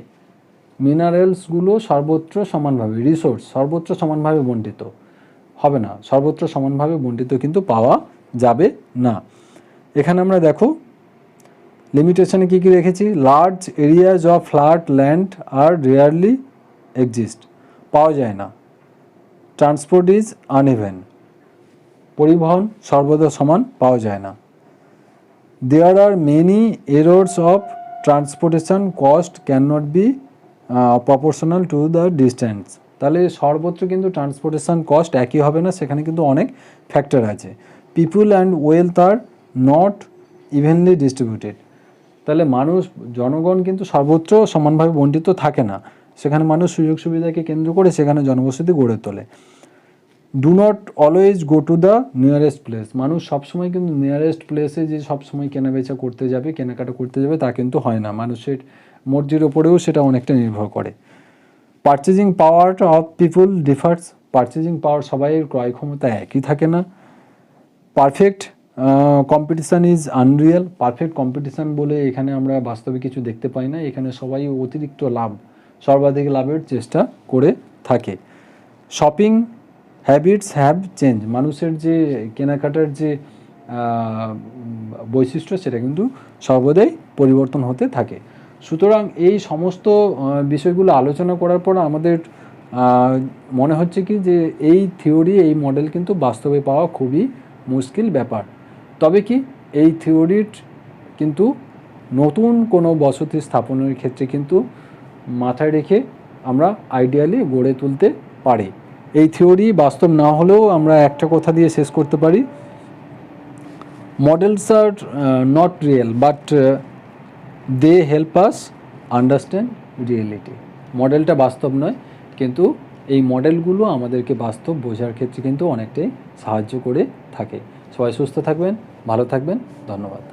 মিনারেলসগুলো সর্বত্র সমানভাবে, রিসোর্স সর্বত্র সমানভাবে বণ্টিত হবে না, সর্বত্র সমানভাবে বণ্টিত কিন্তু পাওয়া যাবে না। এখানে আমরা দেখো লিমিটেশনে কী কী রেখেছি। Large areas of flat land are rarely exist, পাওয়া যায় না। ট্রান্সপোর্ট ইজ আনইভেন, পরিবহন সর্বদা সমান পাওয়া যায় না। There are many errors of transportation cost can not be proportional to the distance, তাহলে সর্বত্র কিন্তু ট্রান্সপোর্টেশন কস্ট একই হবে না, সেখানে কিন্তু অনেক ফ্যাক্টর আছে। পিপুল and wealth are not evenly distributed, তাহলে মানুষ জনগণ কিন্তু সর্বত্র সমানভাবে বণ্টিত থাকে না, সেখানে মানুষ সুযোগ সুবিধাকে কেন্দ্র করে সেখানে জনবসতি গড়ে তোলে। Do not always go to the nearest place, মানুষ সবসময় কিন্তু নিয়ারেস্ট প্লেসে যে সবসময় কেনাবেচা করতে যাবে, কেনাকাটা করতে যাবে, তা কিন্তু হয় না, মানুষের মর্জির ওপরেও সেটা অনেকটা নির্ভর করে। Purchasing power of people differs, purchasing power সবাইয়ের ক্রয় ক্ষমতা একই থাকে না। Perfect competition is unreal, perfect competition বলে এখানে আমরা বাস্তবে কিছু দেখতে পাই না, এখানে সবাই অতিরিক্ত লাভ, সর্বাধিক লাভের চেষ্টা করে থাকে। শপিং হ্যাবিটস হ্যাভ চেঞ্জ, মানুষের যে কেনাকাটার যে বৈশিষ্ট্য সেটা কিন্তু সর্বদাই পরিবর্তন হতে থাকে। সুতরাং এই সমস্ত বিষয়গুলো আলোচনা করার পর আমাদের মনে হচ্ছে কি যে এই থিওরি, এই মডেল কিন্তু বাস্তবে পাওয়া খুবই মুশকিল ব্যাপার। তবে কি এই থিওরির কিন্তু নতুন কোনো বসতি স্থাপনের ক্ষেত্রে কিন্তু মাথায় রেখে আমরা আইডিয়ালি গড়ে তুলতে পারি। এই থিওরি বাস্তব না হলেও আমরা একটা কথা দিয়ে শেষ করতে পারি, models are not real but they help us understand reality, মডেলটা বাস্তব নয়, কিন্তু এই মডেলগুলো আমাদেরকে বাস্তব বোঝার ক্ষেত্রে কিন্তু অনেকটাই সাহায্য করে থাকে। সবাই সুস্থ থাকবেন, ভালো থাকবেন, ধন্যবাদ।